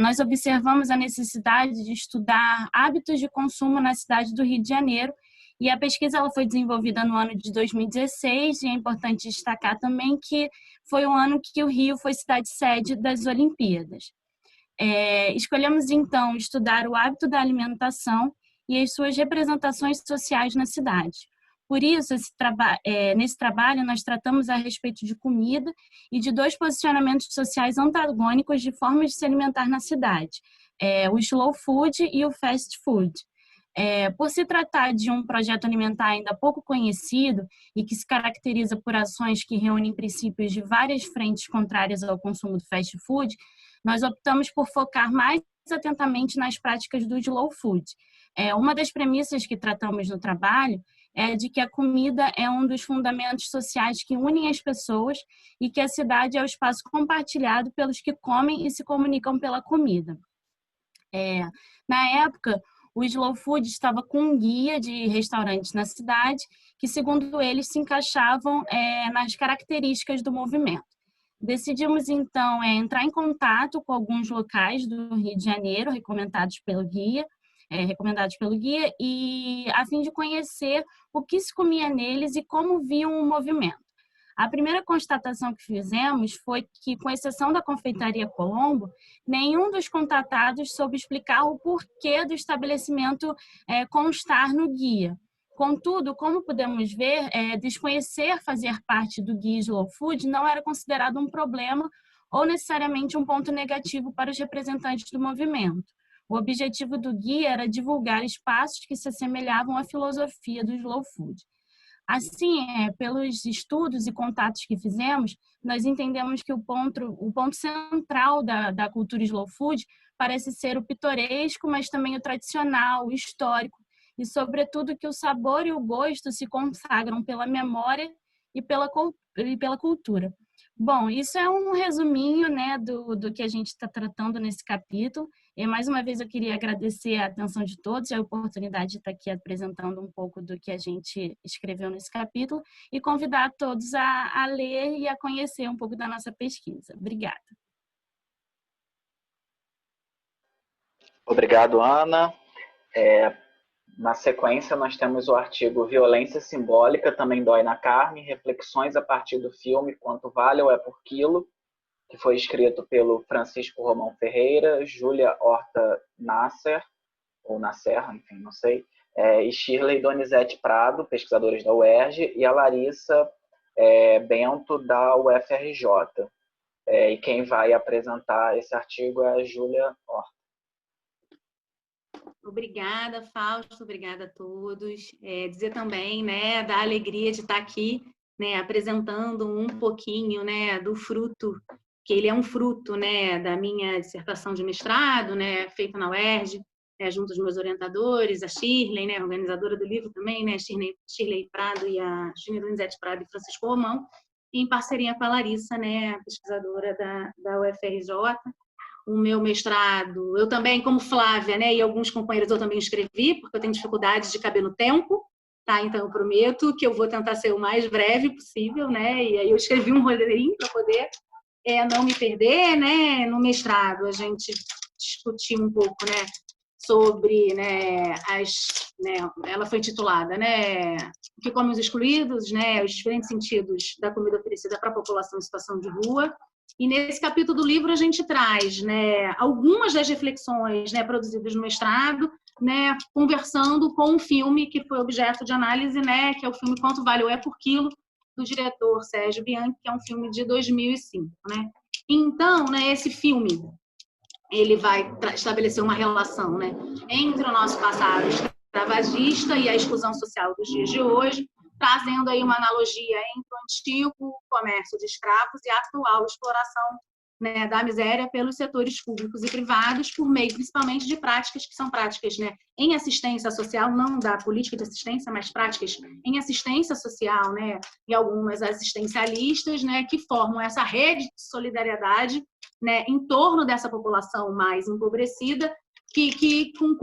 Nós observamos a necessidade de estudar hábitos de consumo na cidade do Rio de Janeiro, e a pesquisa ela foi desenvolvida no ano de 2016, e é importante destacar também que foi o ano que o Rio foi cidade-sede das Olimpíadas. Escolhemos, então, estudar o hábito da alimentação e as suas representações sociais na cidade. Por isso, nesse trabalho, nós tratamos a respeito de comida e de dois posicionamentos sociais antagônicos de formas de se alimentar na cidade, o slow food e o fast food. Por se tratar de um projeto alimentar ainda pouco conhecido e que se caracteriza por ações que reúnem princípios de várias frentes contrárias ao consumo do fast food, nós optamos por focar mais atentamente nas práticas do slow food. Uma das premissas que tratamos no trabalho é de que a comida é um dos fundamentos sociais que unem as pessoas e que a cidade é o espaço compartilhado pelos que comem e se comunicam pela comida. Na época, o slow food estava com um guia de restaurantes na cidade que, segundo eles, se encaixavam nas características do movimento. Decidimos, então, entrar em contato com alguns locais do Rio de Janeiro, recomendados pelo guia, e a fim de conhecer o que se comia neles e como viam o movimento. A primeira constatação que fizemos foi que, com exceção da confeitaria Colombo, nenhum dos contatados soube explicar o porquê do estabelecimento constar no guia. Contudo, como podemos ver, desconhecer fazer parte do guia Slow Food não era considerado um problema ou necessariamente um ponto negativo para os representantes do movimento. O objetivo do guia era divulgar espaços que se assemelhavam à filosofia do Slow Food. Assim, pelos estudos e contatos que fizemos, nós entendemos que o ponto central da cultura Slow Food parece ser o pitoresco, mas também o tradicional, o histórico, e, sobretudo, que o sabor e o gosto se consagram pela memória e pela cultura. Bom, isso é um resuminho, né, do que a gente está tratando nesse capítulo. E, mais uma vez, eu queria agradecer a atenção de todos e a oportunidade de estar aqui apresentando um pouco do que a gente escreveu nesse capítulo e convidar todos a ler e a conhecer um pouco da nossa pesquisa. Obrigada. Obrigado, Ana. Na sequência, nós temos o artigo Violência Simbólica Também Dói na Carne, reflexões a partir do filme Quanto Vale ou É por Quilo, que foi escrito pelo Francisco Romão Ferreira, Júlia Horta Nasser, ou Nasser, enfim, não sei, e Shirley Donizete Prado, pesquisadores da UERJ, e a Larissa Bento, da UFRJ. E quem vai apresentar esse artigo é a Júlia Horta. Obrigada, Fausto, obrigada a todos. Dizer também, né, da alegria de estar aqui, né, apresentando um pouquinho, né, do fruto que ele é um fruto, né, da minha dissertação de mestrado, né, feita na UERJ, junto aos meus orientadores, a Shirley, né, organizadora do livro também, né, Shirley Prado e a Gina Donizete Prado e Francisco Romão, em parceria com a Larissa, né, pesquisadora da UFRJ. O meu mestrado, eu também, como Flávia, né, e alguns companheiros eu também escrevi, porque eu tenho dificuldade de caber no tempo, tá? Então eu prometo que eu vou tentar ser o mais breve possível, né, e aí eu escrevi um roteirinho para poder não me perder, né. No mestrado a gente discutiu um pouco, né, sobre, né, ela foi intitulada, né, O que comem os excluídos, né, os diferentes sentidos da comida oferecida para a população em situação de rua. E nesse capítulo do livro a gente traz, né, algumas das reflexões, né, produzidas no mestrado, né, conversando com um filme que foi objeto de análise, né, que é o filme Quanto Vale o É por Quilo, do diretor Sérgio Bianchi, que é um filme de 2005, né? Então, né, esse filme ele vai estabelecer uma relação, né, entre o nosso passado escravagista e a exclusão social dos dias de hoje, trazendo aí uma analogia entre o antigo comércio de escravos e a atual exploração, né, da miséria pelos setores públicos e privados, por meio principalmente de práticas que são práticas, né, em assistência social, não da política de assistência, mas práticas em assistência social, né, e algumas assistencialistas, né, que formam essa rede de solidariedade, né, em torno dessa população mais empobrecida, que com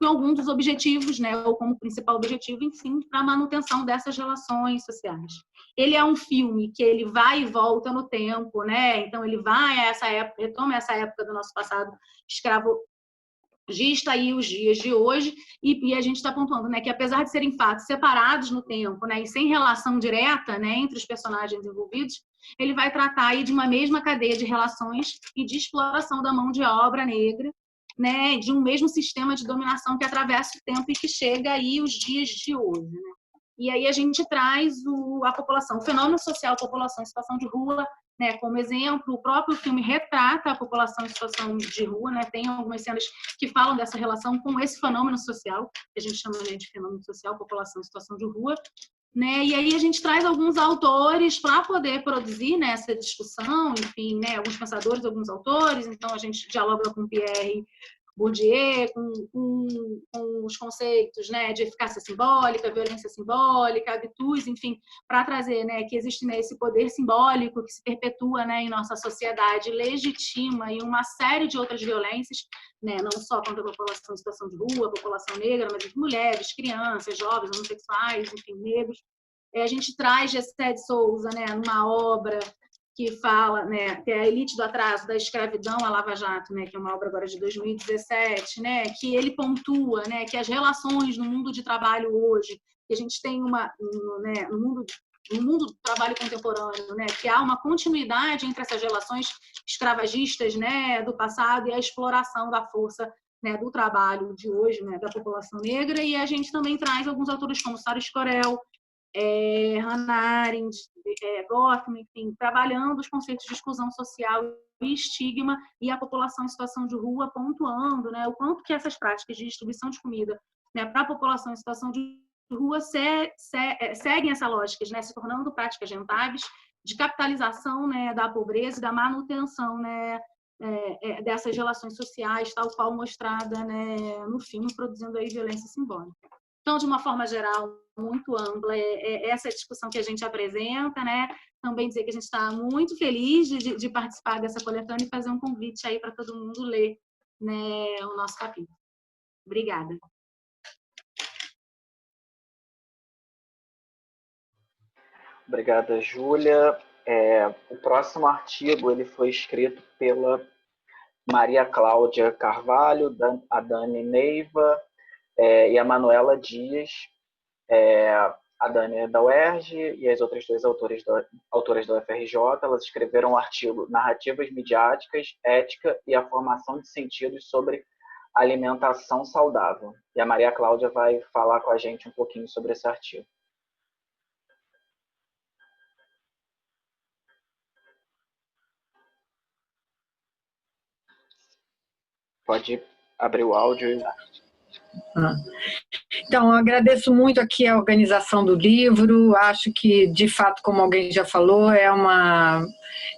algum dos objetivos, né, ou como principal objetivo, enfim, para a manutenção dessas relações sociais. Ele é um filme que ele vai e volta no tempo, né? Então ele vai a essa época, retoma essa época do nosso passado escravagista e os dias de hoje, e a gente está pontuando, né, que apesar de serem fatos separados no tempo, né, e sem relação direta, né, entre os personagens envolvidos, ele vai tratar aí de uma mesma cadeia de relações e de exploração da mão de obra negra, né, de um mesmo sistema de dominação que atravessa o tempo e que chega aí os dias de hoje, né? E aí a gente traz a população, o fenômeno social, a população em situação de rua, né, como exemplo. O próprio filme retrata a população em situação de rua, né, tem algumas cenas que falam dessa relação com esse fenômeno social, que a gente chama, né, de fenômeno social, população em situação de rua, né, e aí a gente traz alguns autores para poder produzir, né, essa discussão, enfim, né, alguns pensadores, alguns autores. Então a gente dialoga com Pierre Bourdieu, com os conceitos, né, de eficácia simbólica, violência simbólica, habitus, enfim, para trazer, né, que existe, né, esse poder simbólico que se perpetua, né, em nossa sociedade, legitima e uma série de outras violências, né, não só contra a população em situação de rua, a população negra, mas as mulheres, crianças, jovens, homossexuais, enfim, negros. A gente traz Gessé de Souza, né, numa obra que fala, né, que é a Elite do Atraso, da Escravidão à Lava Jato, né, que é uma obra agora de 2017, né, que ele pontua, né, que as relações no mundo de trabalho hoje, que a gente tem né, no mundo do trabalho contemporâneo, né, que há uma continuidade entre essas relações escravagistas, né, do passado e a exploração da força, né, do trabalho de hoje, né, da população negra. E a gente também traz alguns autores como Sara Escorel, Hannah Arendt, Goffman, enfim, trabalhando os conceitos de exclusão social e estigma e a população em situação de rua, pontuando, né, o quanto que essas práticas de distribuição de comida, né, para a população em situação de rua seguem essa lógica, né, se tornando práticas rentáveis de capitalização, né, da pobreza e da manutenção, né, dessas relações sociais, tal qual mostrada, né, no filme, produzindo aí violência simbólica. Então, de uma forma geral, muito ampla, essa discussão que a gente apresenta, né? Também dizer que a gente está muito feliz de participar dessa coletânea e fazer um convite aí para todo mundo ler, né, o nosso capítulo. Obrigada. Obrigada, Júlia. O próximo artigo ele foi escrito pela Maria Cláudia Carvalho, a Dani Neiva, e a Manuela Dias. A Dani é da UERJ e as outras duas autoras da UFRJ, elas escreveram um artigo Narrativas Midiáticas, Ética e a Formação de Sentidos sobre Alimentação Saudável. E a Maria Cláudia vai falar com a gente um pouquinho sobre esse artigo. Pode abrir o áudio. Então, eu agradeço muito aqui a organização do livro. Acho que, de fato, como alguém já falou, é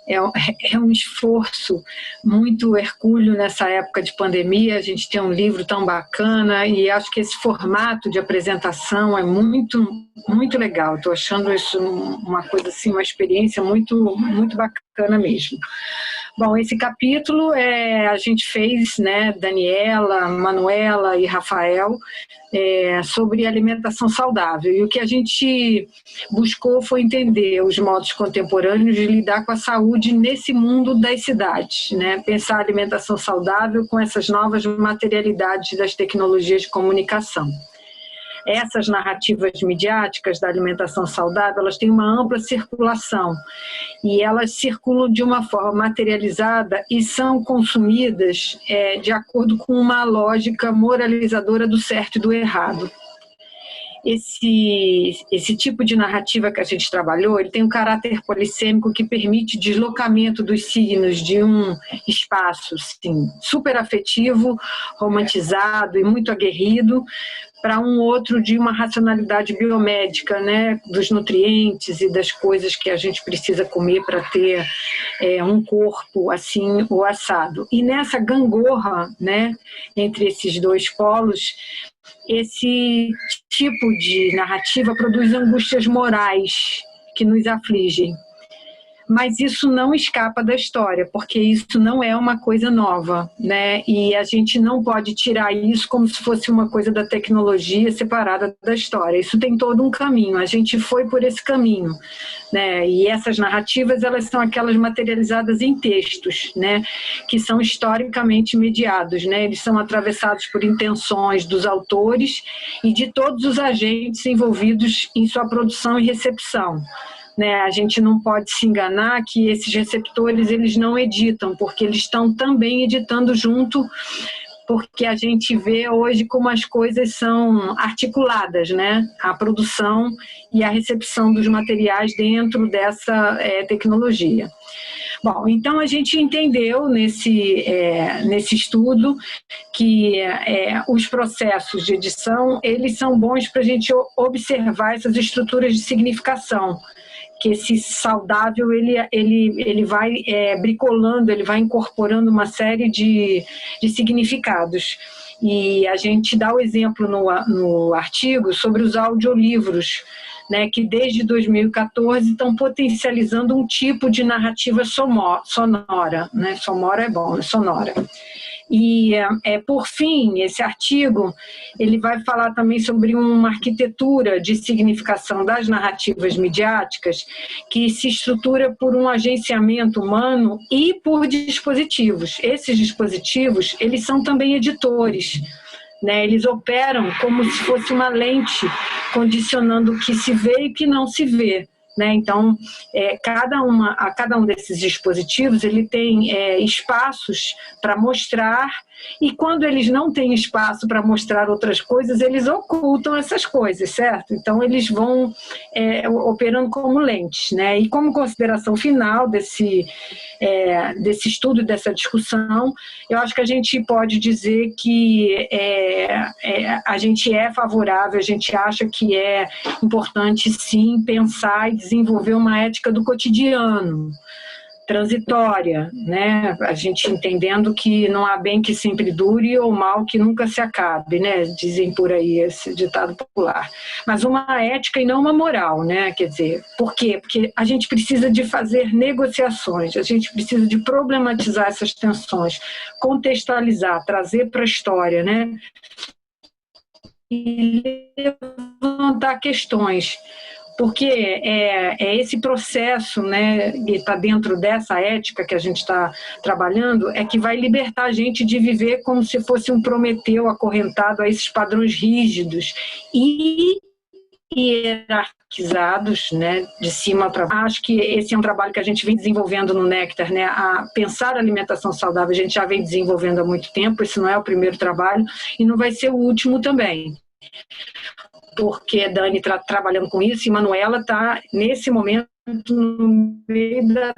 é um esforço muito hercúleo nessa época de pandemia, a gente tem um livro tão bacana e acho que esse formato de apresentação é muito, muito legal. Estou achando isso uma coisa assim, uma experiência muito, muito bacana mesmo. Bom, esse capítulo a gente fez, né, Daniela, Manuela e Rafael, sobre alimentação saudável. E o que a gente buscou foi entender os modos contemporâneos de lidar com a saúde nesse mundo das cidades, né? Pensar a alimentação saudável com essas novas materialidades das tecnologias de comunicação. Essas narrativas midiáticas da alimentação saudável, elas têm uma ampla circulação e elas circulam de uma forma materializada e são consumidas de acordo com uma lógica moralizadora do certo e do errado. Esse tipo de narrativa que a gente trabalhou, ele tem um caráter polissêmico que permite deslocamento dos signos de um espaço assim, super afetivo, romantizado e muito aguerrido, para um outro de uma racionalidade biomédica, né, dos nutrientes e das coisas que a gente precisa comer para ter um corpo assim ou assado. E nessa gangorra, né, entre esses dois polos, esse tipo de narrativa produz angústias morais que nos afligem. Mas isso não escapa da história, porque isso não é uma coisa nova, né? E a gente não pode tirar isso como se fosse uma coisa da tecnologia separada da história. Isso tem todo um caminho, a gente foi por esse caminho, né? E essas narrativas, elas são aquelas materializadas em textos, né? Que são historicamente mediados, né? Eles são atravessados por intenções dos autores e de todos os agentes envolvidos em sua produção e recepção. Né, a gente não pode se enganar que esses receptores eles não editam, porque eles estão também editando junto, porque a gente vê hoje como as coisas são articuladas, né? A produção e a recepção dos materiais dentro dessa tecnologia. Bom, então a gente entendeu nesse estudo que os processos de edição eles são bons para a gente observar essas estruturas de significação, que esse saudável ele vai bricolando, ele vai incorporando uma série de significados. E a gente dá o exemplo no artigo sobre os audiolivros, né, que desde 2014 estão potencializando um tipo de narrativa sonora. Né? Sonora é bom, é sonora. E, por fim, esse artigo ele vai falar também sobre uma arquitetura de significação das narrativas midiáticas que se estrutura por um agenciamento humano e por dispositivos. Esses dispositivos, eles são também editores, né? Eles operam como se fosse uma lente condicionando o que se vê e o que não se vê. Né? Então, cada um desses dispositivos ele tem espaços para mostrar, e quando eles não têm espaço para mostrar outras coisas, eles ocultam essas coisas, certo? Então, eles vão operando como lentes. Né? E como consideração final desse estudo, dessa discussão, eu acho que a gente pode dizer que a gente é favorável, a gente acha que é importante, sim, pensar e desenvolver uma ética do cotidiano, transitória, né? A gente entendendo que não há bem que sempre dure ou mal que nunca se acabe, né? Dizem por aí esse ditado popular. Mas uma ética e não uma moral, né? Quer dizer, por quê? Porque a gente precisa de fazer negociações, a gente precisa de problematizar essas tensões, contextualizar, trazer para a história, né? E levantar questões. Porque esse processo, né, que está dentro dessa ética que a gente está trabalhando, é que vai libertar a gente de viver como se fosse um Prometeu acorrentado a esses padrões rígidos e hierarquizados, né, de cima para baixo. Acho que esse é um trabalho que a gente vem desenvolvendo no Néctar, né, a pensar a alimentação saudável a gente já vem desenvolvendo há muito tempo, esse não é o primeiro trabalho e não vai ser o último também. Porque a Dani está trabalhando com isso e Manuela está, nesse momento, no meio da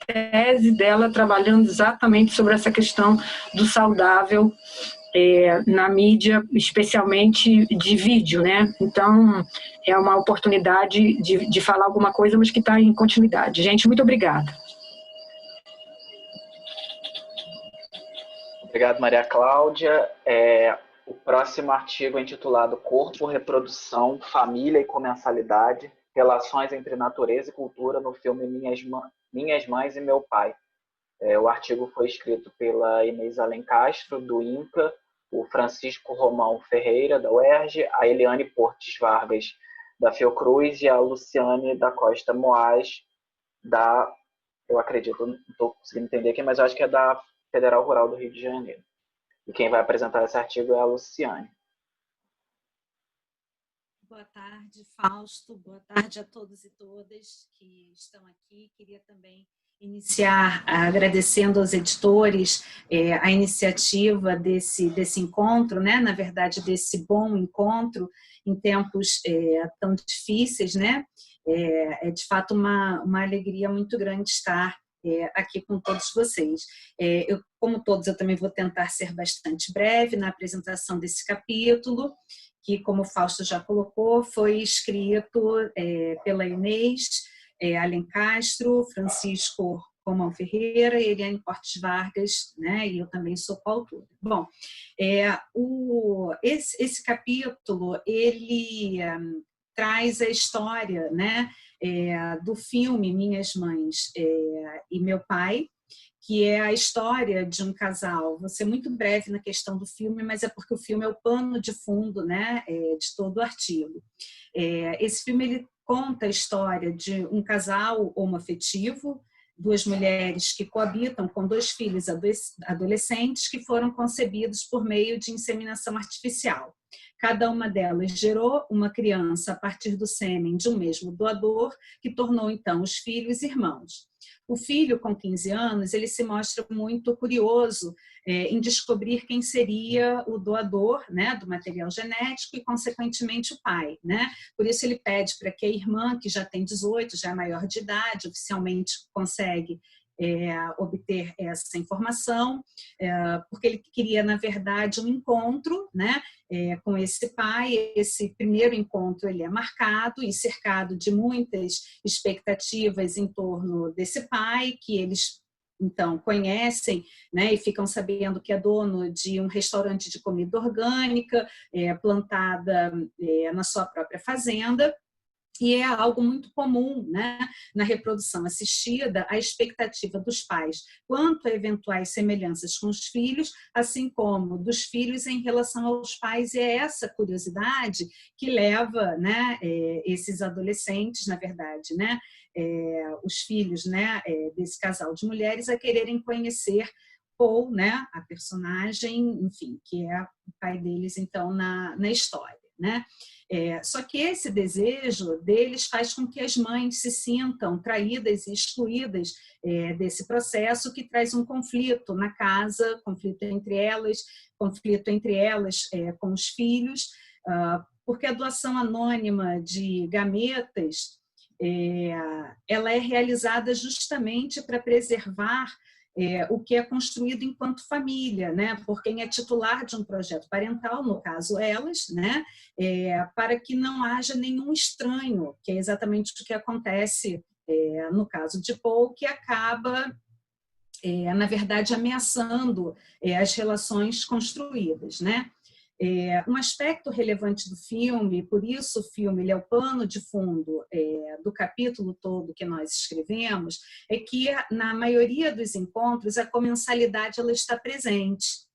tese dela, trabalhando exatamente sobre essa questão do saudável na mídia, especialmente de vídeo, né? Então, é uma oportunidade de falar alguma coisa, mas que está em continuidade. Gente, muito obrigada. Obrigado, Maria Cláudia. O próximo artigo é intitulado Corpo, Reprodução, Família e Comensalidade, Relações entre Natureza e Cultura no filme Minhas Mães e Meu Pai. O artigo foi escrito pela Inês Alencastro, do INCA, o Francisco Romão Ferreira, da UERJ, a Eliane Portes Vargas, da Fiocruz, e a Luciane da Costa Moaz, eu acredito, não estou conseguindo entender aqui, mas eu acho que é da Federal Rural do Rio de Janeiro. E quem vai apresentar esse artigo é a Luciane. Boa tarde, Fausto. Boa tarde a todos e todas que estão aqui. Queria também iniciar agradecendo aos editores a iniciativa desse encontro, né? Na verdade, desse bom encontro em tempos tão difíceis, né? É de fato uma alegria muito grande estar aqui com todos vocês. Como todos, eu também vou tentar ser bastante breve na apresentação desse capítulo, que, como o Fausto já colocou, foi escrito pela Inês Alencastro, Francisco Romão Ferreira e Eliane Portes Vargas, né? E eu também sou coautora. Bom, esse capítulo, ele traz a história, né, do filme Minhas Mães e Meu Pai, que é a história de um casal. Vou ser muito breve na questão do filme, mas é porque o filme é o pano de fundo, né, de todo o artigo. Esse filme ele conta a história de um casal homoafetivo, duas mulheres que coabitam com dois filhos adolescentes que foram concebidos por meio de inseminação artificial. Cada uma delas gerou uma criança a partir do sêmen de um mesmo doador, que tornou então os filhos irmãos. O filho, com 15 anos, ele se mostra muito curioso em descobrir quem seria o doador, né, do material genético e, consequentemente, o pai, né? Por isso ele pede para que a irmã, que já tem 18, já é maior de idade, oficialmente consegue obter essa informação, porque ele queria, na verdade, um encontro, né, com esse pai. Esse primeiro encontro ele é marcado e cercado de muitas expectativas em torno desse pai, que eles então conhecem, né, e ficam sabendo que é dono de um restaurante de comida orgânica, plantada na sua própria fazenda. E é algo muito comum, né, na reprodução assistida, a expectativa dos pais quanto a eventuais semelhanças com os filhos, assim como dos filhos em relação aos pais. E é essa curiosidade que leva, né, esses adolescentes, na verdade, né, os filhos, né, desse casal de mulheres, a quererem conhecer Paul, né, a personagem, enfim, que é o pai deles, então, na história, né? Só que esse desejo deles faz com que as mães se sintam traídas e excluídas desse processo, que traz um conflito na casa, conflito entre elas com os filhos, porque a doação anônima de gametas ela é realizada justamente para preservar o que é construído enquanto família, né, por quem é titular de um projeto parental, no caso elas, né, para que não haja nenhum estranho, que é exatamente o que acontece no caso de Paul, que acaba, na verdade, ameaçando as relações construídas, né. Um aspecto relevante do filme, por isso o filme ele é o pano de fundo do capítulo todo que nós escrevemos, é que na maioria dos encontros a comensalidade ela está presente.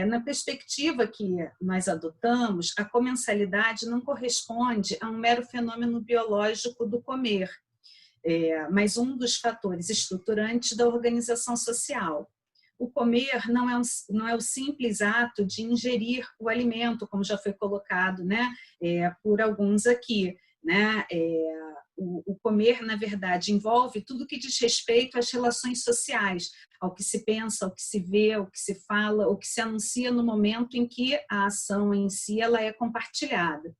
Na perspectiva que nós adotamos, a comensalidade não corresponde a um mero fenômeno biológico do comer, mas um dos fatores estruturantes da organização social. O comer não é o simples ato de ingerir o alimento, como já foi colocado, né, por alguns aqui, né? O comer, na verdade, envolve tudo que diz respeito às relações sociais, ao que se pensa, ao que se vê, ao que se fala, ao que se anuncia no momento em que a ação em si ela é compartilhada.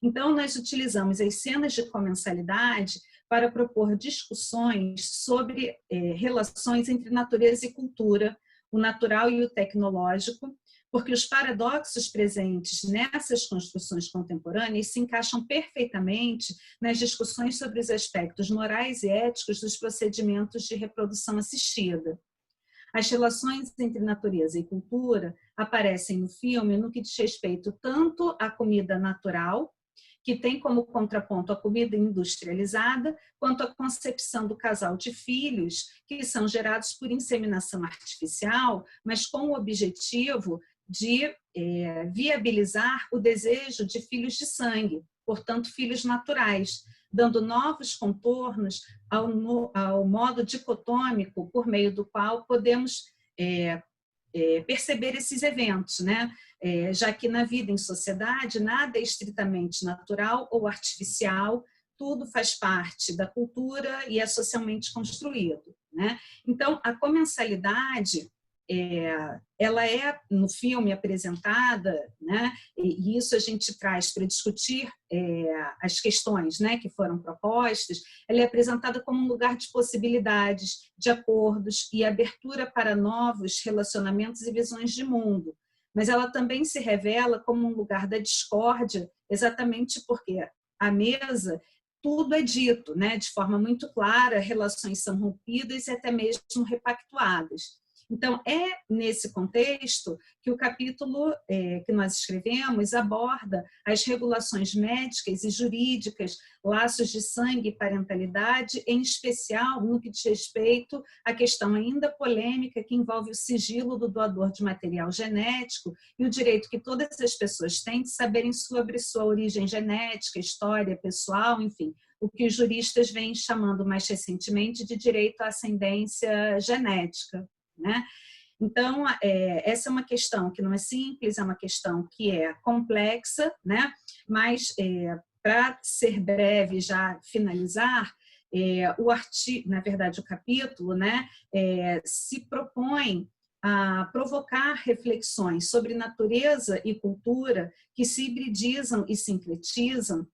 Então, nós utilizamos as cenas de comensalidade para propor discussões sobre relações entre natureza e cultura, o natural e o tecnológico, porque os paradoxos presentes nessas construções contemporâneas se encaixam perfeitamente nas discussões sobre os aspectos morais e éticos dos procedimentos de reprodução assistida. As relações entre natureza e cultura aparecem no filme no que diz respeito tanto à comida natural, que tem como contraponto a comida industrializada, quanto à concepção do casal de filhos que são gerados por inseminação artificial, mas com o objetivo de viabilizar o desejo de filhos de sangue, portanto, filhos naturais, dando novos contornos ao modo dicotômico por meio do qual podemos perceber esses eventos, né? Já que na vida em sociedade nada é estritamente natural ou artificial, tudo faz parte da cultura e é socialmente construído, né? Então, a comensalidade ela é no filme apresentada, né? E isso a gente traz para discutir as questões, né, que foram propostas. Ela é apresentada como um lugar de possibilidades, de acordos e abertura para novos relacionamentos e visões de mundo. Mas ela também se revela como um lugar da discórdia, exatamente porque à mesa tudo é dito, né, de forma muito clara, relações são rompidas e até mesmo repactuadas. Então, é nesse contexto que o capítulo que nós escrevemos aborda as regulações médicas e jurídicas, laços de sangue e parentalidade, em especial no que diz respeito à questão ainda polêmica que envolve o sigilo do doador de material genético e o direito que todas as pessoas têm de saberem sobre sua origem genética, história pessoal, enfim, o que os juristas vêm chamando mais recentemente de direito à ascendência genética, né? Então, essa é uma questão que não é simples, é uma questão que é complexa, né? Mas, para ser breve, já finalizar, o artigo, na verdade, o capítulo, né, se propõe a provocar reflexões sobre natureza e cultura que se hibridizam e sincretizam,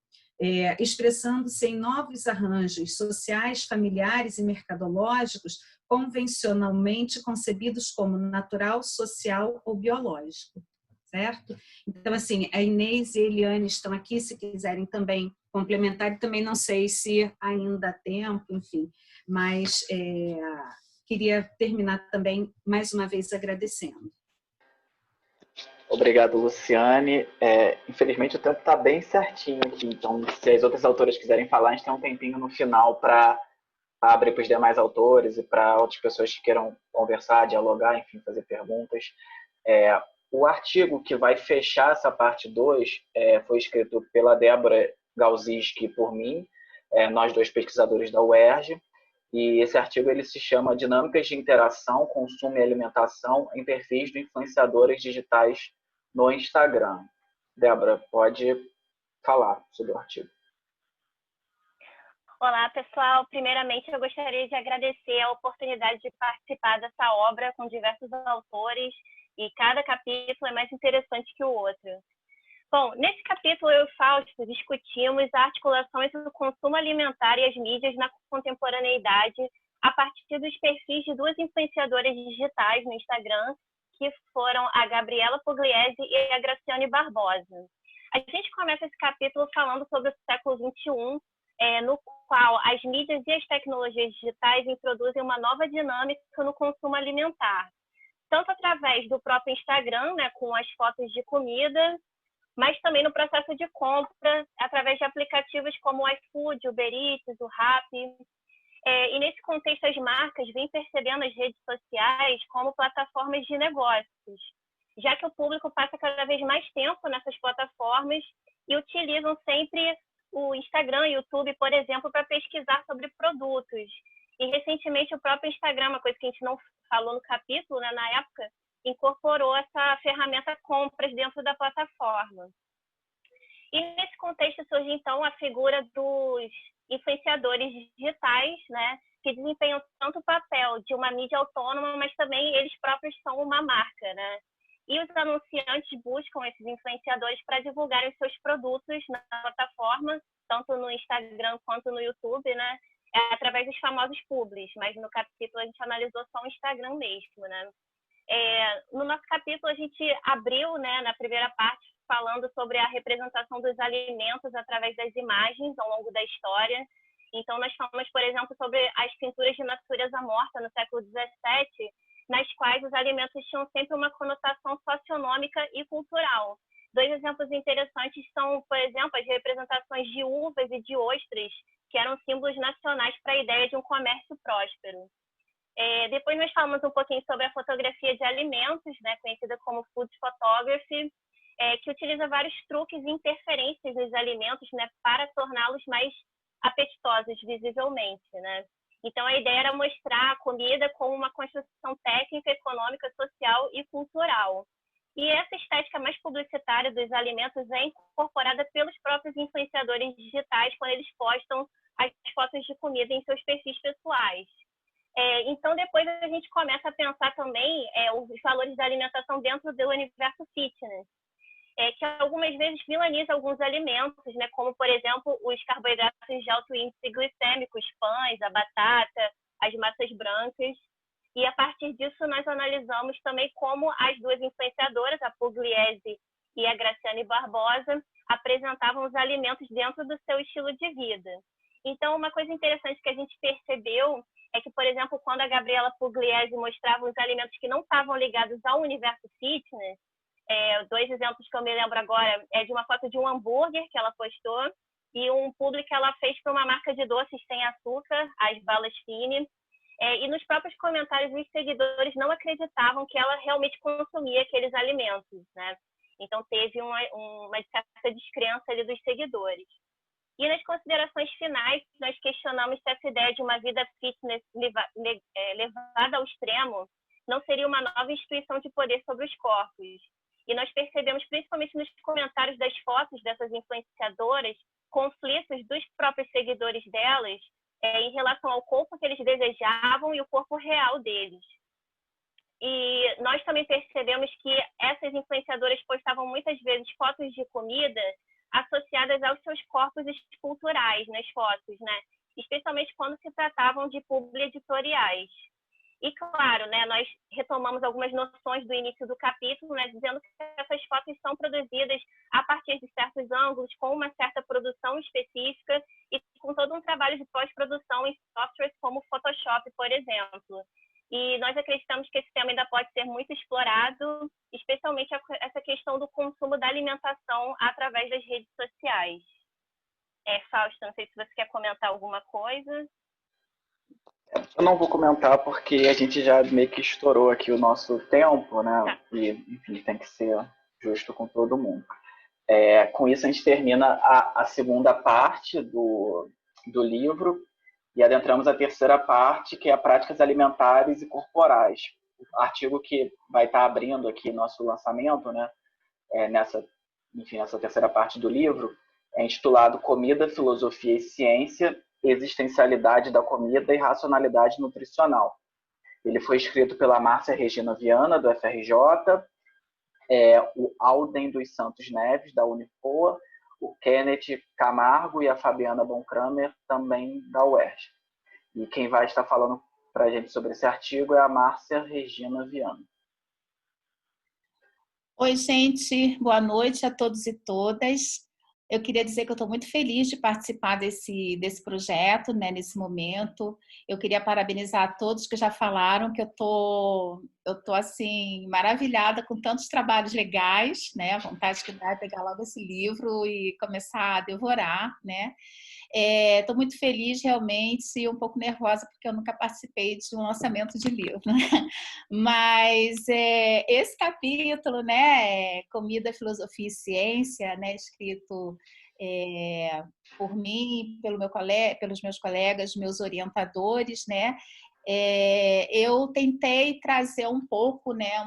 expressando-se em novos arranjos sociais, familiares e mercadológicos, convencionalmente concebidos como natural, social ou biológico, certo? Então, assim, a Inês e a Eliane estão aqui, se quiserem também complementar, e também não sei se ainda há tempo, enfim, mas queria terminar também, mais uma vez, agradecendo. Obrigado, Luciane. Infelizmente, o tempo está bem certinho aqui, então, se as outras autoras quiserem falar, a gente tem um tempinho no final para abrir para os demais autores e para outras pessoas que queiram conversar, dialogar, enfim, fazer perguntas. O artigo que vai fechar essa parte 2 foi escrito pela Débora Galziski e por mim, nós dois pesquisadores da UERJ, e esse artigo ele se chama Dinâmicas de Interação, Consumo e Alimentação em Perfis de Influenciadores Digitais no Instagram. Débora, pode falar sobre o artigo. Olá, pessoal. Primeiramente, eu gostaria de agradecer a oportunidade de participar dessa obra com diversos autores e cada capítulo é mais interessante que o outro. Bom, nesse capítulo, eu e o Fausto discutimos a articulação entre o consumo alimentar e as mídias na contemporaneidade a partir dos perfis de duas influenciadoras digitais no Instagram, que foram a Gabriela Pugliese e a Graciane Barbosa. A gente começa esse capítulo falando sobre o século XXI, no qual as mídias e as tecnologias digitais introduzem uma nova dinâmica no consumo alimentar, tanto através do próprio Instagram, né, com as fotos de comida, mas também no processo de compra, através de aplicativos como o iFood, o Uber Eats, o Rappi. E nesse contexto, as marcas vêm percebendo as redes sociais como plataformas de negócios, já que o público passa cada vez mais tempo nessas plataformas e utilizam sempre o Instagram e o YouTube, por exemplo, para pesquisar sobre produtos. E recentemente o próprio Instagram, uma coisa que a gente não falou no capítulo, né, na época, incorporou essa ferramenta compras dentro da plataforma. E nesse contexto surge então a figura dos influenciadores digitais, né, que desempenham tanto o papel de uma mídia autônoma, mas também eles próprios são uma marca, né? E os anunciantes buscam esses influenciadores para divulgarem os seus produtos na plataforma, tanto no Instagram quanto no YouTube, né? Através dos famosos publis, mas no capítulo a gente analisou só o Instagram mesmo, né? No nosso capítulo a gente abriu, né, na primeira parte, falando sobre a representação dos alimentos através das imagens ao longo da história. Então, nós falamos, por exemplo, sobre as pinturas de natureza morta no século XVII, nas quais os alimentos tinham sempre uma conotação socionômica e cultural. Dois exemplos interessantes são, por exemplo, as representações de uvas e de ostras, que eram símbolos nacionais para a ideia de um comércio próspero. Depois nós falamos um pouquinho sobre a fotografia de alimentos, né, conhecida como food photography, que utiliza vários truques e interferências nos alimentos, né, para torná-los mais apetitosos visivelmente, né? Então, a ideia era mostrar a comida como uma construção técnica, econômica, social e cultural. E essa estética mais publicitária dos alimentos é incorporada pelos próprios influenciadores digitais quando eles postam as fotos de comida em seus perfis pessoais. Então, depois a gente começa a pensar também os valores da alimentação dentro do universo fitness, que algumas vezes vilaniza alguns alimentos, né, como, por exemplo, os carboidratos de alto índice glicêmico, os pães, a batata, as massas brancas. E, a partir disso, nós analisamos também como as duas influenciadoras, a Pugliese e a Graciane Barbosa, apresentavam os alimentos dentro do seu estilo de vida. Então, uma coisa interessante que a gente percebeu é que, por exemplo, quando a Gabriela Pugliese mostrava os alimentos que não estavam ligados ao universo fitness, dois exemplos que eu me lembro agora é de uma foto de um hambúrguer que ela postou e um publi que ela fez para uma marca de doces sem açúcar, as Balas Fine. E nos próprios comentários, os seguidores não acreditavam que ela realmente consumia aqueles alimentos, né? Então, teve uma certa descrença ali dos seguidores. E nas considerações finais, nós questionamos se essa ideia de uma vida fitness levada ao extremo não seria uma nova instituição de poder sobre os corpos. E nós percebemos, principalmente nos comentários das fotos dessas influenciadoras, conflitos dos próprios seguidores delas em relação ao corpo que eles desejavam e o corpo real deles. E nós também percebemos que essas influenciadoras postavam muitas vezes fotos de comida associadas aos seus corpos esculturais nas fotos, né? Especialmente quando se tratavam de publi editoriais. E, claro, né, nós retomamos algumas noções do início do capítulo, né, dizendo que essas fotos são produzidas a partir de certos ângulos, com uma certa produção específica e com todo um trabalho de pós-produção em softwares como Photoshop, por exemplo. E nós acreditamos que esse tema ainda pode ser muito explorado, especialmente essa questão do consumo da alimentação através das redes sociais. Fausto, não sei se você quer comentar alguma coisa. Eu não vou comentar porque a gente já meio que estourou aqui o nosso tempo, né? Tá. E, enfim, tem que ser justo com todo mundo. Com isso, a gente termina a segunda parte do livro e adentramos a terceira parte, que é práticas alimentares e corporais. O artigo que vai estar abrindo aqui nosso lançamento, né? Nessa terceira parte do livro, é intitulado Comida, Filosofia e Ciência, Existencialidade da Comida e Racionalidade Nutricional. Ele foi escrito pela Márcia Regina Viana, do FRJ, o Alden dos Santos Neves, da Unifoa, o Kenneth Camargo e a Fabiana Bonkramer, também da UERJ. E quem vai estar falando para a gente sobre esse artigo é a Márcia Regina Viana. Oi, gente. Boa noite a todos e todas. Eu queria dizer que eu estou muito feliz de participar desse projeto, né, nesse momento. Eu queria parabenizar a todos que já falaram que eu tô assim, maravilhada com tantos trabalhos legais, né? A vontade que dá é pegar logo esse livro e começar a devorar, né? Estou muito feliz, realmente, e um pouco nervosa, porque eu nunca participei de um lançamento de livro. Né? Mas esse capítulo, né, Comida, Filosofia e Ciência, né, escrito por mim, pelos meus colegas, meus orientadores, né, eu tentei trazer um pouco, né,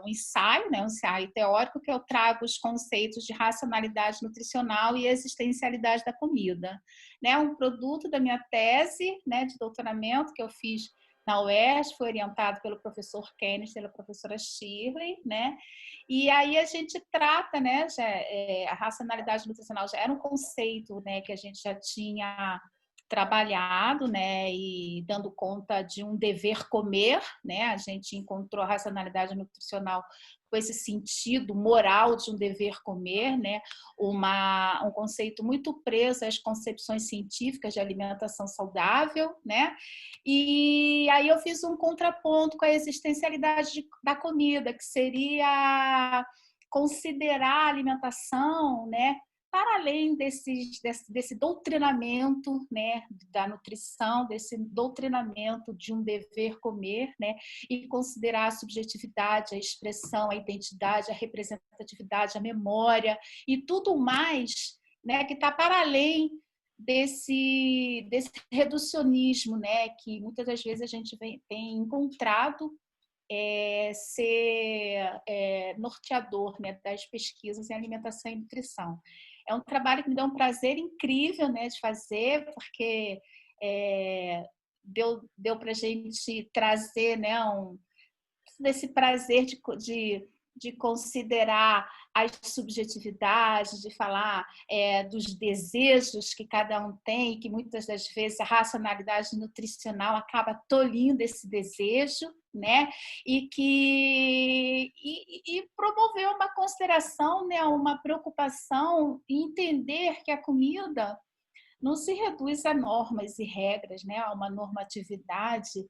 um ensaio teórico que eu trago os conceitos de racionalidade nutricional e existencialidade da comida, né, um produto da minha tese, né, de doutoramento que eu fiz na UERJ, foi orientado pelo professor Kenneth e pela professora Shirley, né, e aí a gente trata, né, a racionalidade nutricional já era um conceito, né, que a gente já tinha trabalhado, né, e dando conta de um dever comer, né? A gente encontrou a racionalidade nutricional com esse sentido moral de um dever comer, né? Um conceito muito preso às concepções científicas de alimentação saudável, né? E aí eu fiz um contraponto com a existencialidade da comida, que seria considerar a alimentação, né, para além desse doutrinamento, né, da nutrição, desse doutrinamento de um dever comer, né, e considerar a subjetividade, a expressão, a identidade, a representatividade, a memória e tudo mais, né, que está para além desse reducionismo, né, que muitas das vezes a gente tem encontrado ser norteador, né, das pesquisas em alimentação e nutrição. É um trabalho que me deu um prazer incrível, né, de fazer, porque deu para a gente trazer, né, desse prazer de considerar as subjetividades, de falar dos desejos que cada um tem, que muitas das vezes a racionalidade nutricional acaba tolhindo esse desejo, né? E promover uma consideração, né? Uma preocupação em entender que a comida não se reduz a normas e regras, né? A uma normatividade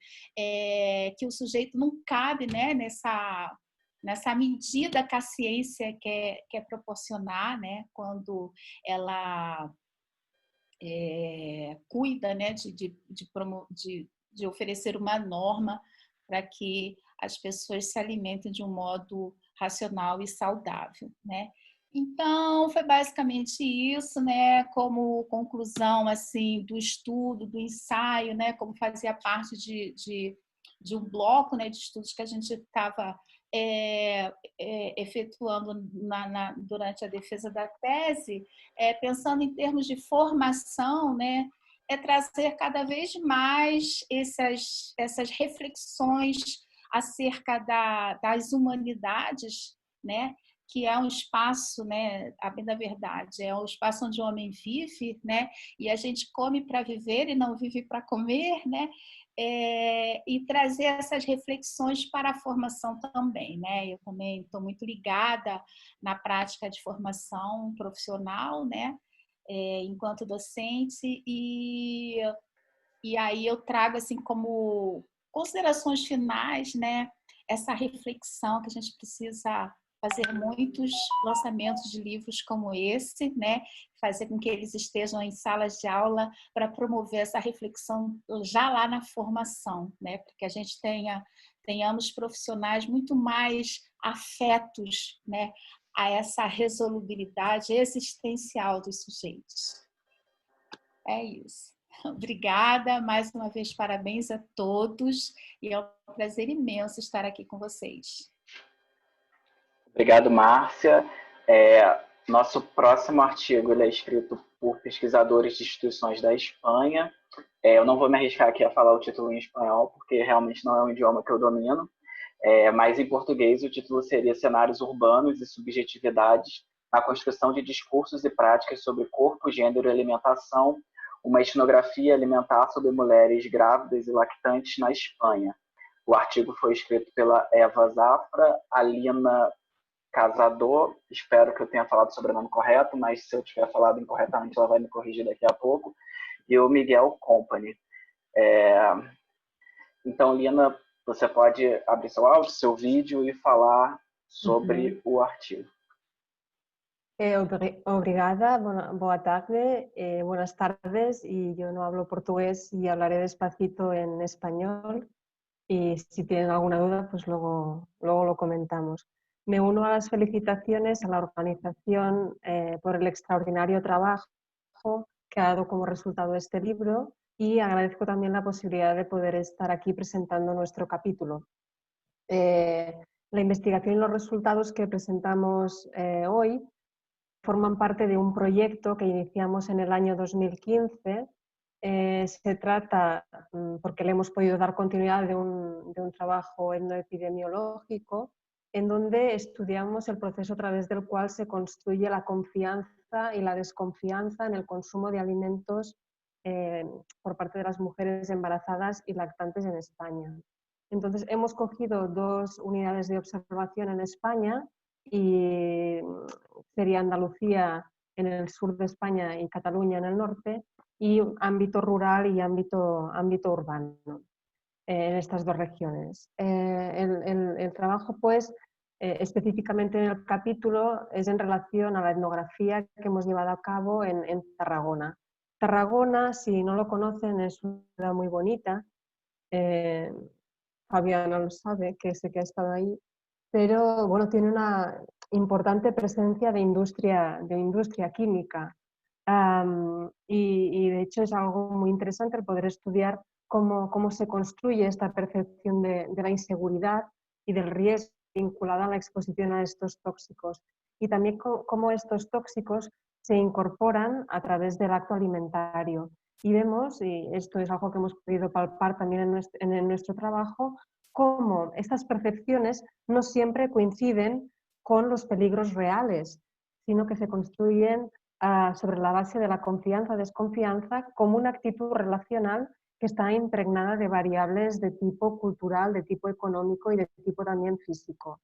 que o sujeito não cabe, né? Nessa medida que a ciência quer proporcionar, né? Quando ela cuida, né? de oferecer uma norma para que as pessoas se alimentem de um modo racional e saudável, né? Então, foi basicamente isso, né? Como conclusão assim, do estudo, do ensaio, né? Como fazia parte de um bloco, né, de estudos que a gente estava efetuando durante a defesa da tese, pensando em termos de formação, né? Trazer cada vez mais essas reflexões acerca das humanidades, né? Que é um espaço, né, a bem da verdade, é um espaço onde o homem vive, né, e a gente come para viver e não vive para comer, né, e trazer essas reflexões para a formação também, né. Eu também estou muito ligada na prática de formação profissional, né, enquanto docente, e aí eu trago assim como considerações finais, né, essa reflexão que a gente precisa fazer muitos lançamentos de livros como esse, né? Fazer com que eles estejam em salas de aula para promover essa reflexão já lá na formação, né? Para que a gente tenhamos profissionais muito mais afetos, né, a essa resolubilidade existencial dos sujeitos. É isso. Obrigada, mais uma vez parabéns a todos e é um prazer imenso estar aqui com vocês. Obrigado, Márcia. Nosso próximo artigo ele é escrito por pesquisadores de instituições da Espanha. Eu não vou me arriscar aqui a falar o título em espanhol, porque realmente não é um idioma que eu domino, mas em português o título seria Cenários Urbanos e Subjetividades na Construção de Discursos e Práticas sobre Corpo, Gênero e Alimentação, uma etnografia alimentar sobre mulheres grávidas e lactantes na Espanha. O artigo foi escrito pela Eva Zafra, Alina Casador, espero que eu tenha falado o sobrenome correto, mas se eu tiver falado incorretamente, ela vai me corrigir daqui a pouco, e o Miguel Company. Então, Lina, você pode abrir seu áudio, seu vídeo e falar sobre o artigo. Obrigada, boa tarde, buenas tardes, y yo no hablo portugués y hablaré despacito en español, y si tienen alguna duda, pues luego lo comentamos. Me uno a las felicitaciones a la organización por el extraordinario trabajo que ha dado como resultado este libro y agradezco también la posibilidad de poder estar aquí presentando nuestro capítulo. La investigación y los resultados que presentamos hoy forman parte de un proyecto que iniciamos en el año 2015. Se trata, porque le hemos podido dar continuidad, de un trabajo etnoepidemiológico en donde estudiamos el proceso a través del cual se construye la confianza y la desconfianza en el consumo de alimentos por parte de las mujeres embarazadas y lactantes en España. Entonces, hemos cogido 2 unidades de observación en España, y sería Andalucía en el sur de España y Cataluña en el norte, y ámbito rural y ámbito urbano en estas 2 regiones. El trabajo, pues, específicamente en el capítulo, es en relación a la etnografía que hemos llevado a cabo en Tarragona. Tarragona, si no lo conocen, es una ciudad muy bonita. Fabiana lo sabe, que sé que ha estado ahí, pero bueno, tiene una importante presencia de industria química. Y de hecho es algo muy interesante el poder estudiar cómo se construye esta percepción de la inseguridad y del riesgo vinculado a la exposición a estos tóxicos, y también cómo estos tóxicos se incorporan a través del acto alimentario. Y vemos, y esto es algo que hemos podido palpar también en nuestro trabajo, cómo estas percepciones no siempre coinciden con los peligros reales, sino que se construyen sobre la base de la confianza-desconfianza, como una actitud relacional que está impregnada de variables de tipo cultural, de tipo económico y de tipo también físico.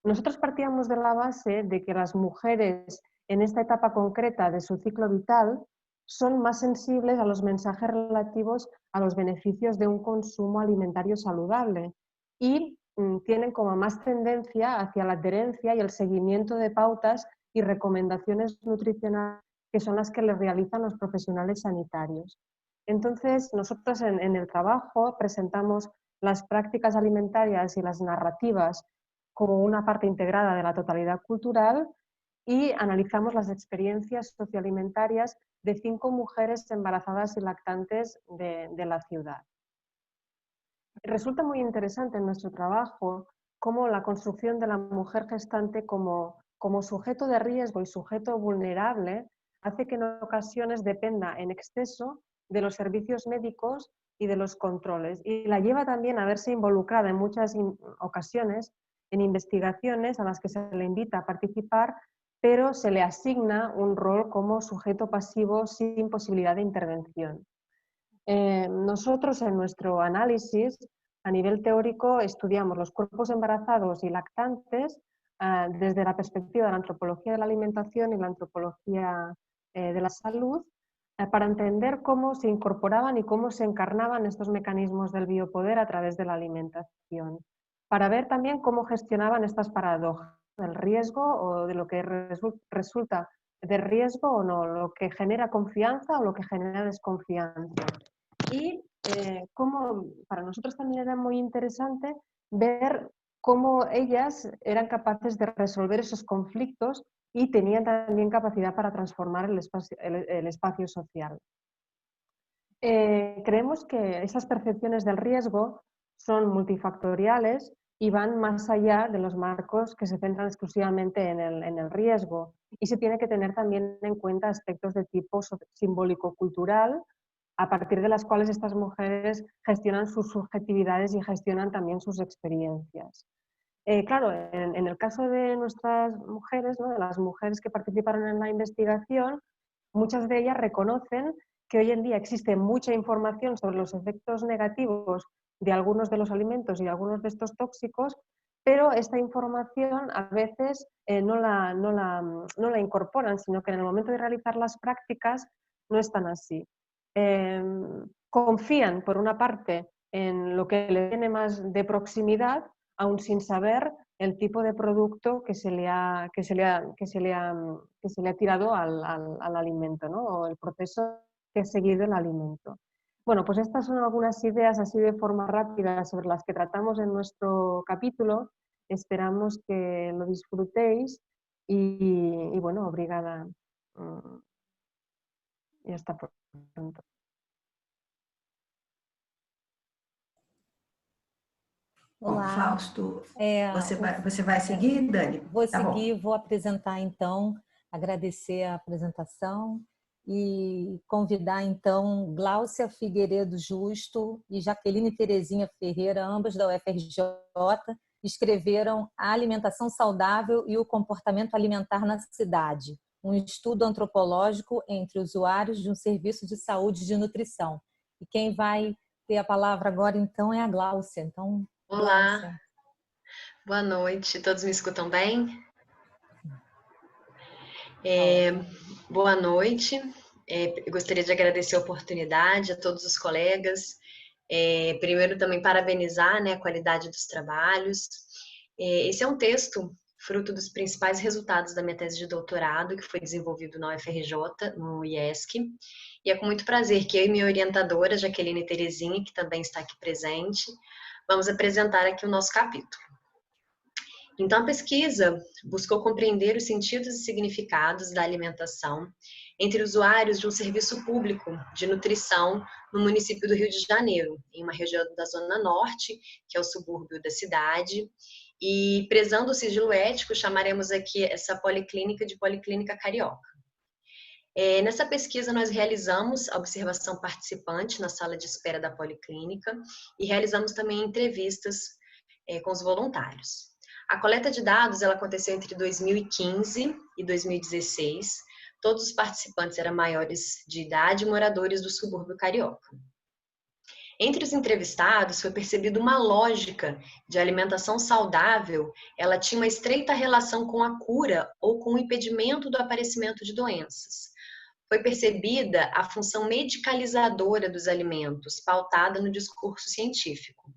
Nosotros partíamos de la base de que las mujeres en esta etapa concreta de su ciclo vital son más sensibles a los mensajes relativos a los beneficios de un consumo alimentario saludable y tienen como más tendencia hacia la adherencia y el seguimiento de pautas y recomendaciones nutricionales, que son las que les realizan los profesionales sanitarios. Entonces, nosotros en el trabajo presentamos las prácticas alimentarias y las narrativas como una parte integrada de la totalidad cultural, y analizamos las experiencias socioalimentarias de 5 mujeres embarazadas y lactantes de la ciudad. Resulta muy interesante en nuestro trabajo cómo la construcción de la mujer gestante como sujeto de riesgo y sujeto vulnerable hace que en ocasiones dependa en exceso de los servicios médicos y de los controles, y la lleva también a verse involucrada en muchas ocasiones en investigaciones a las que se le invita a participar, pero se le asigna un rol como sujeto pasivo sin posibilidad de intervención. Nosotros en nuestro análisis, a nivel teórico, estudiamos los cuerpos embarazados y lactantes desde la perspectiva de la antropología de la alimentación y la antropología de la salud, para entender cómo se incorporaban y cómo se encarnaban estos mecanismos del biopoder a través de la alimentación, para ver también cómo gestionaban estas paradojas del riesgo o de lo que resulta de riesgo o no, lo que genera confianza o lo que genera desconfianza. Y cómo para nosotros también era muy interesante ver cómo ellas eran capaces de resolver esos conflictos y tenían también capacidad para transformar el espacio social. Creemos que esas percepciones del riesgo son multifactoriales y van más allá de los marcos que se centran exclusivamente en el riesgo, y se tiene que tener también en cuenta aspectos de tipo simbólico-cultural, a partir de las cuales estas mujeres gestionan sus subjetividades y gestionan también sus experiencias. Claro, en el caso de nuestras mujeres, ¿no?, de las mujeres que participaron en la investigación, muchas de ellas reconocen que hoy en día existe mucha información sobre los efectos negativos de algunos de los alimentos y algunos de estos tóxicos, pero esta información a veces no la incorporan, sino que en el momento de realizar las prácticas no es tan así. Confían, por una parte, en lo que le viene más de proximidad, aún sin saber el tipo de producto que se le ha tirado al alimento, ¿no?, o el proceso que ha seguido el alimento. Bueno, pues estas son algunas ideas así de forma rápida sobre las que tratamos en nuestro capítulo. Esperamos que lo disfrutéis y bueno, obrigada. Y hasta pronto. Bom, Fausto, você vai seguir, Dani? Vou seguir, vou apresentar então, agradecer a apresentação e convidar então Gláucia Figueiredo Justo e Jaqueline Terezinha Ferreira, ambas da UFRJ, escreveram A Alimentação Saudável e o Comportamento Alimentar na Cidade, um estudo antropológico entre usuários de um serviço de saúde de nutrição. E quem vai ter a palavra agora, então, é a Gláucia. Então, olá, Gláucia. Boa noite, todos me escutam bem? Boa noite, eu gostaria de agradecer a oportunidade a todos os colegas, primeiro também parabenizar, né, a qualidade dos trabalhos. Esse é um texto fruto dos principais resultados da minha tese de doutorado, que foi desenvolvido na UFRJ, no IESC, e é com muito prazer que eu e minha orientadora, Jaqueline Terezinha, que também está aqui presente, vamos apresentar aqui o nosso capítulo. Então, a pesquisa buscou compreender os sentidos e significados da alimentação entre usuários de um serviço público de nutrição no município do Rio de Janeiro, em uma região da Zona Norte, que é o subúrbio da cidade, e prezando o sigilo ético, chamaremos aqui essa policlínica de Policlínica Carioca. Nessa pesquisa, nós realizamos a observação participante na sala de espera da Policlínica e realizamos também entrevistas com os voluntários. A coleta de dados ela aconteceu entre 2015 e 2016. Todos os participantes eram maiores de idade e moradores do subúrbio carioca. Entre os entrevistados, foi percebida uma lógica de alimentação saudável, ela tinha uma estreita relação com a cura ou com o impedimento do aparecimento de doenças. Foi percebida a função medicalizadora dos alimentos, pautada no discurso científico.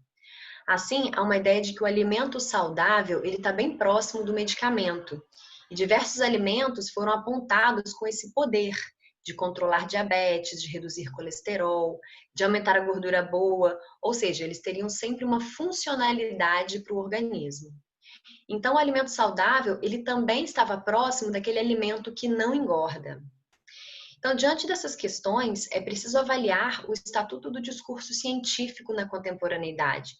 Assim, há uma ideia de que o alimento saudável ele está bem próximo do medicamento. E diversos alimentos foram apontados com esse poder de controlar diabetes, de reduzir colesterol, de aumentar a gordura boa, ou seja, eles teriam sempre uma funcionalidade para o organismo. Então, o alimento saudável, ele também estava próximo daquele alimento que não engorda. Então, diante dessas questões, é preciso avaliar o estatuto do discurso científico na contemporaneidade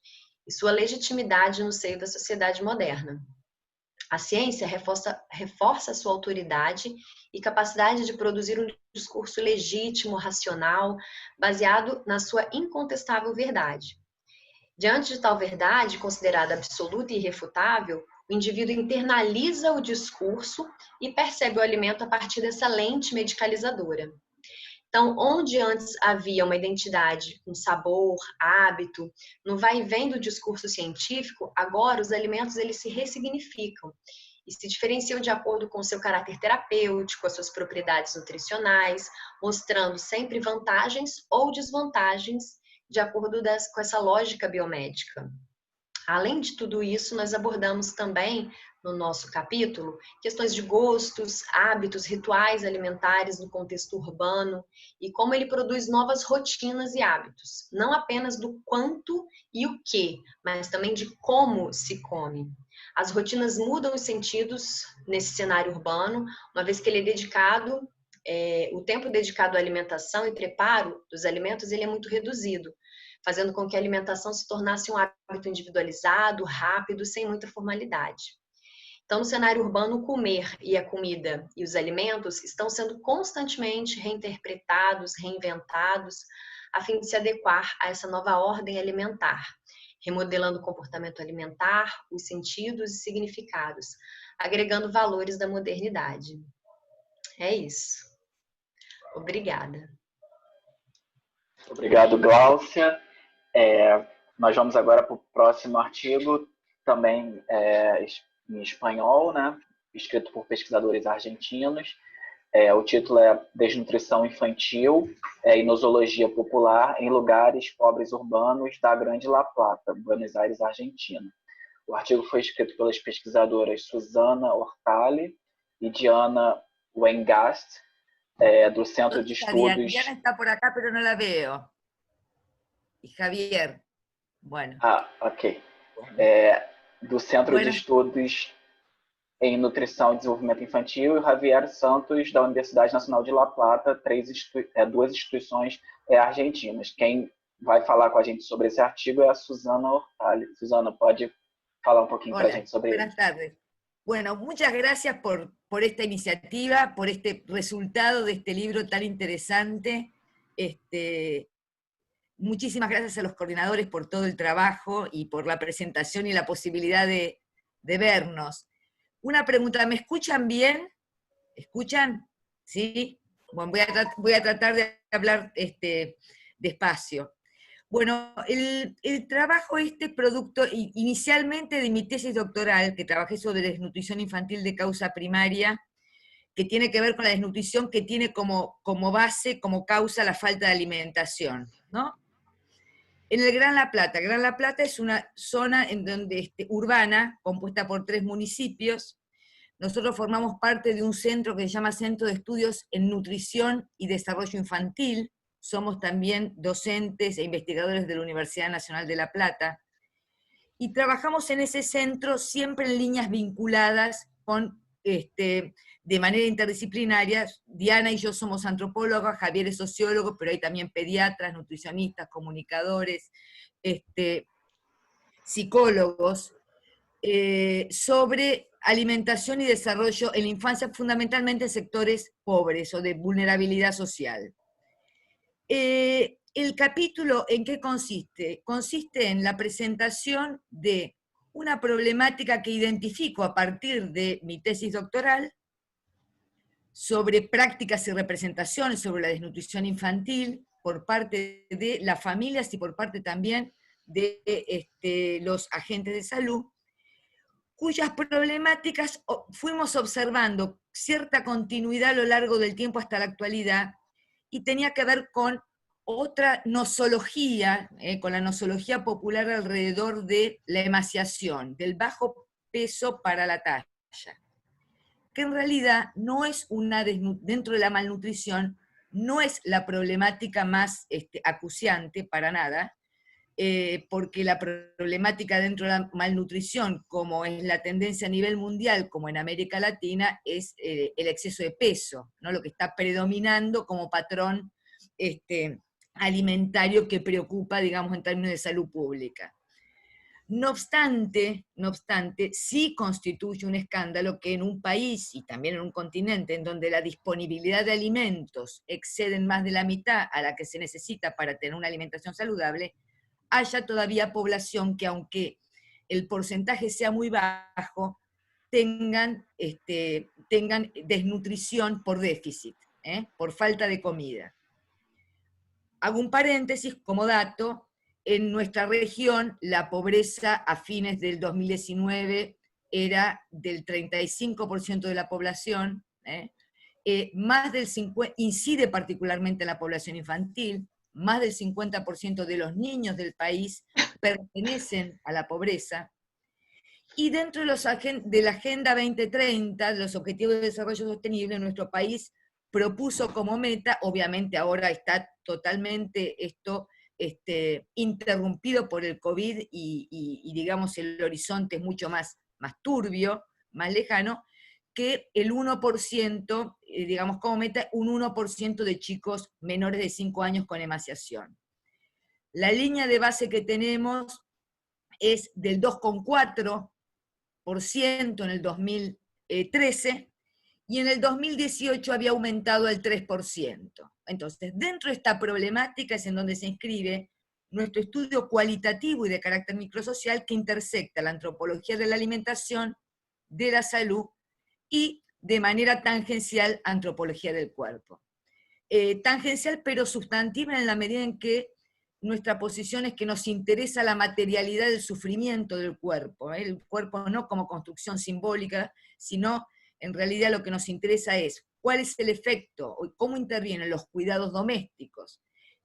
e sua legitimidade no seio da sociedade moderna. A ciência reforça sua autoridade e capacidade de produzir um discurso legítimo, racional, baseado na sua incontestável verdade. Diante de tal verdade, considerada absoluta e irrefutável, o indivíduo internaliza o discurso e percebe o alimento a partir dessa lente medicalizadora. Então, onde antes havia uma identidade com sabor, hábito, no vai e vem do discurso científico, agora os alimentos eles se ressignificam e se diferenciam de acordo com o seu caráter terapêutico, as suas propriedades nutricionais, mostrando sempre vantagens ou desvantagens de acordo com essa lógica biomédica. Além de tudo isso, nós abordamos também, no nosso capítulo, questões de gostos, hábitos, rituais alimentares no contexto urbano e como ele produz novas rotinas e hábitos, não apenas do quanto e o que, mas também de como se come. As rotinas mudam os sentidos nesse cenário urbano, uma vez que ele é dedicado, o tempo dedicado à alimentação e preparo dos alimentos ele é muito reduzido, fazendo com que a alimentação se tornasse um hábito individualizado, rápido, sem muita formalidade. Então, no cenário urbano, o comer e a comida e os alimentos estão sendo constantemente reinterpretados, reinventados, a fim de se adequar a essa nova ordem alimentar, remodelando o comportamento alimentar, os sentidos e significados, agregando valores da modernidade. É isso. Obrigada. Obrigado, Gláucia. Nós vamos agora para o próximo artigo, também em espanhol, né? Escrito por pesquisadores argentinos. O título é Desnutrição Infantil e Nosologia Popular em Lugares Pobres Urbanos da Grande La Plata, Buenos Aires, Argentina. O artigo foi escrito pelas pesquisadoras Susana Hortali e Diana Wengast, do Centro de Estudos... Diana está por acá, pero no la veo. Y Javier. Bueno. Ok. Do Centro de Estudos em Nutrição e Desenvolvimento Infantil, e o Javier Santos, da Universidade Nacional de La Plata, duas instituições argentinas. Quem vai falar com a gente sobre esse artigo é a Susana Hortali. Susana, pode falar um pouquinho para a gente sobre ele? Buenas tardes. Bueno, muchas gracias por esta iniciativa, por este resultado de este libro tan interesante. Muchísimas gracias a los coordinadores por todo el trabajo y por la presentación y la posibilidad de vernos. Una pregunta, ¿me escuchan bien? ¿Escuchan? ¿Sí? Bueno, voy a tratar de hablar despacio. Bueno, el trabajo producto inicialmente de mi tesis doctoral, que trabajé sobre desnutrición infantil de causa primaria, que tiene que ver con la desnutrición que tiene como base, como causa la falta de alimentación, ¿no? En el Gran La Plata. Gran La Plata es una zona en donde, urbana, compuesta por 3 municipios. Nosotros formamos parte de un centro que se llama Centro de Estudios en Nutrición y Desarrollo Infantil. Somos también docentes e investigadores de la Universidad Nacional de La Plata. Y trabajamos en ese centro siempre en líneas vinculadas con, de manera interdisciplinaria. Diana y yo somos antropólogas, Javier es sociólogo, pero hay también pediatras, nutricionistas, comunicadores, psicólogos, sobre alimentación y desarrollo en la infancia, fundamentalmente en sectores pobres o de vulnerabilidad social. El capítulo, ¿en qué consiste? Consiste en la presentación de una problemática que identifico a partir de mi tesis doctoral sobre prácticas y representaciones sobre la desnutrición infantil por parte de las familias y por parte también de los agentes de salud, cuyas problemáticas fuimos observando cierta continuidad a lo largo del tiempo hasta la actualidad, y tenía que ver con otra nosología, con la nosología popular alrededor de la emaciación, del bajo peso para la talla, que en realidad no es dentro de la malnutrición, no es la problemática más acuciante para nada, porque la problemática dentro de la malnutrición, como es la tendencia a nivel mundial, como en América Latina, es el exceso de peso, ¿no? Lo que está predominando como patrón alimentario que preocupa, digamos, en términos de salud pública. No obstante, sí constituye un escándalo que en un país, y también en un continente, en donde la disponibilidad de alimentos exceden más de la mitad a la que se necesita para tener una alimentación saludable, haya todavía población que, aunque el porcentaje sea muy bajo, tengan desnutrición por déficit, por falta de comida. Hago un paréntesis como dato: en nuestra región la pobreza a fines del 2019 era del 35% de la población, más del 50%, incide particularmente en la población infantil. Más del 50% de los niños del país pertenecen a la pobreza, y dentro de la Agenda 2030, de los Objetivos de Desarrollo Sostenible, nuestro país propuso como meta, obviamente ahora está totalmente esto interrumpido por el COVID y digamos el horizonte es mucho más turbio, más lejano, que el 1%, digamos como meta, un 1% de chicos menores de 5 años con emaciación. La línea de base que tenemos es del 2,4% en el 2013, y en el 2018 había aumentado al 3%. Entonces, dentro de esta problemática es en donde se inscribe nuestro estudio cualitativo y de carácter microsocial que intersecta la antropología de la alimentación, de la salud, y de manera tangencial antropología del cuerpo. Tangencial pero sustantiva en la medida en que nuestra posición es que nos interesa la materialidad del sufrimiento del cuerpo, el cuerpo no como construcción simbólica, sino en realidad lo que nos interesa es cuál es el efecto, cómo intervienen los cuidados domésticos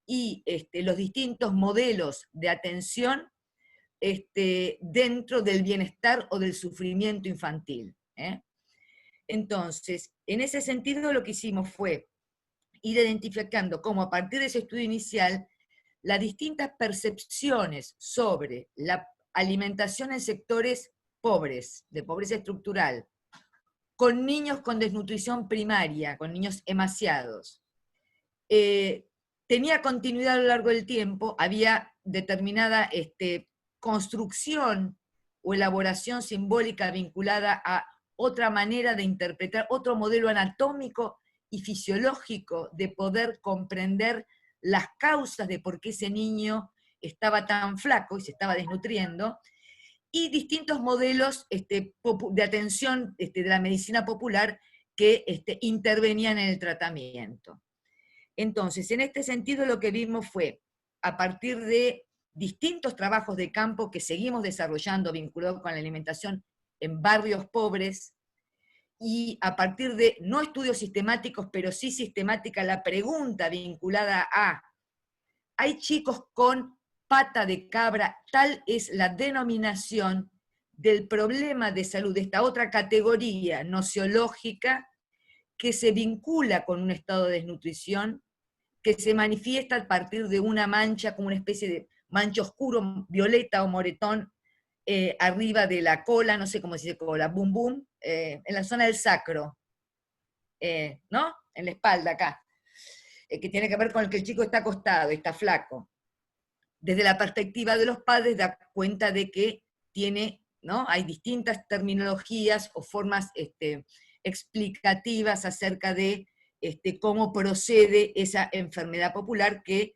y los distintos modelos de atención dentro del bienestar o del sufrimiento infantil. Entonces, en ese sentido lo que hicimos fue ir identificando cómo a partir de ese estudio inicial las distintas percepciones sobre la alimentación en sectores pobres, de pobreza estructural, con niños con desnutrición primaria, con niños emaciados, tenía continuidad a lo largo del tiempo, había determinada construcción o elaboración simbólica vinculada a otra manera de interpretar, otro modelo anatómico y fisiológico de poder comprender las causas de por qué ese niño estaba tan flaco y se estaba desnutriendo, y distintos modelos de atención de la medicina popular que intervenían en el tratamiento. Entonces, en este sentido lo que vimos fue, a partir de distintos trabajos de campo que seguimos desarrollando vinculados con la alimentación en barrios pobres, y a partir de, no estudios sistemáticos, pero sí sistemática la pregunta vinculada a, ¿hay chicos con pata de cabra? Tal es la denominación del problema de salud, de esta otra categoría nociológica que se vincula con un estado de desnutrición, que se manifiesta a partir de una mancha, como una especie de mancha oscuro, violeta o moretón, arriba de la cola, no sé cómo se dice cola, bum bum, en la zona del sacro, ¿no? En la espalda acá, que tiene que ver con el que el chico está acostado, está flaco. Desde la perspectiva de los padres da cuenta de que tiene, ¿no? Hay distintas terminologías o formas explicativas acerca de cómo procede esa enfermedad popular que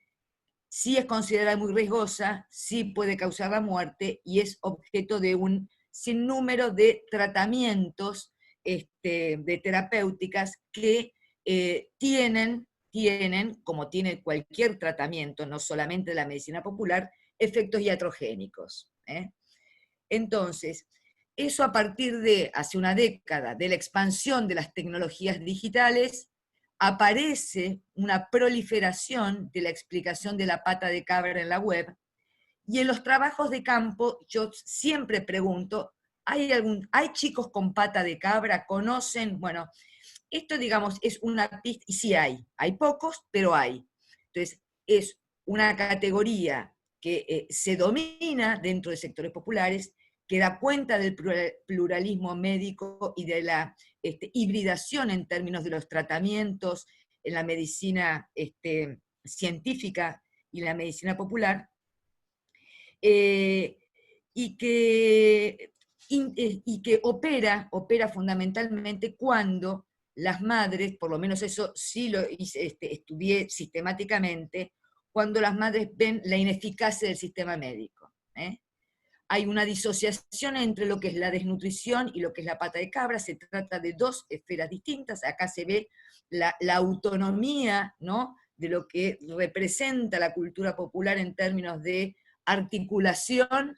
sí es considerada muy riesgosa, sí puede causar la muerte y es objeto de un sinnúmero de tratamientos de terapéuticas que tienen, como tiene cualquier tratamiento, no solamente la medicina popular, efectos iatrogénicos. Entonces, eso a partir de hace una década, de la expansión de las tecnologías digitales, aparece una proliferación de la explicación de la pata de cabra en la web, y en los trabajos de campo yo siempre pregunto, ¿hay chicos con pata de cabra? ¿Conocen? Bueno, esto digamos es una pista, y sí hay pocos, pero hay. Entonces, es una categoría que se domina dentro de sectores populares, que da cuenta del pluralismo médico y de la hibridación en términos de los tratamientos en la medicina científica y la medicina popular, y que opera fundamentalmente cuando las madres, por lo menos eso sí lo estudié sistemáticamente, cuando las madres ven la ineficacia del sistema médico. Hay una disociación entre lo que es la desnutrición y lo que es la pata de cabra, se trata de dos esferas distintas, acá se ve la autonomía, ¿no?, de lo que representa la cultura popular en términos de articulación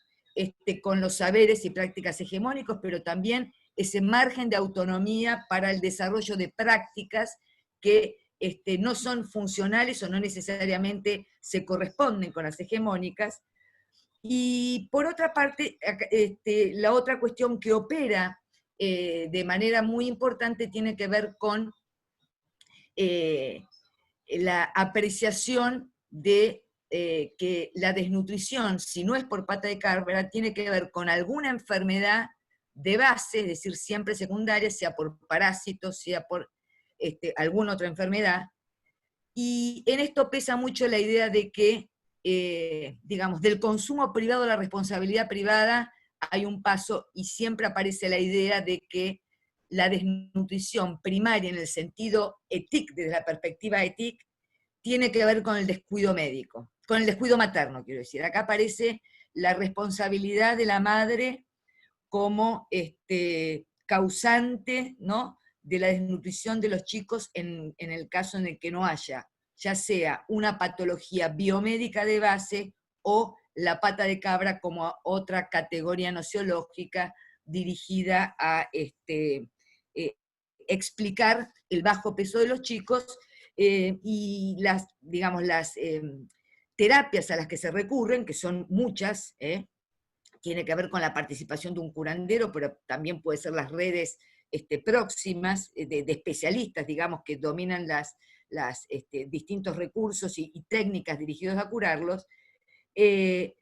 con los saberes y prácticas hegemónicos, pero también ese margen de autonomía para el desarrollo de prácticas que no son funcionales o no necesariamente se corresponden con las hegemónicas. Y por otra parte, la otra cuestión que opera de manera muy importante tiene que ver con la apreciación de que la desnutrición, si no es por pata de cabra, tiene que ver con alguna enfermedad de base, es decir, siempre secundaria, sea por parásitos, sea por alguna otra enfermedad. Y en esto pesa mucho la idea de que digamos, del consumo privado a la responsabilidad privada hay un paso, y siempre aparece la idea de que la desnutrición primaria en el sentido ético, desde la perspectiva ética, tiene que ver con el descuido médico, con el descuido materno, quiero decir. Acá aparece la responsabilidad de la madre como causante, ¿no?, de la desnutrición de los chicos en el caso en el que no haya ya sea una patología biomédica de base o la pata de cabra como otra categoría nociológica dirigida a explicar el bajo peso de los chicos y las terapias a las que se recurren, que son muchas, tiene que ver con la participación de un curandero, pero también puede ser las redes próximas de especialistas, digamos, que dominan distintos recursos y técnicas dirigidos a curarlos, se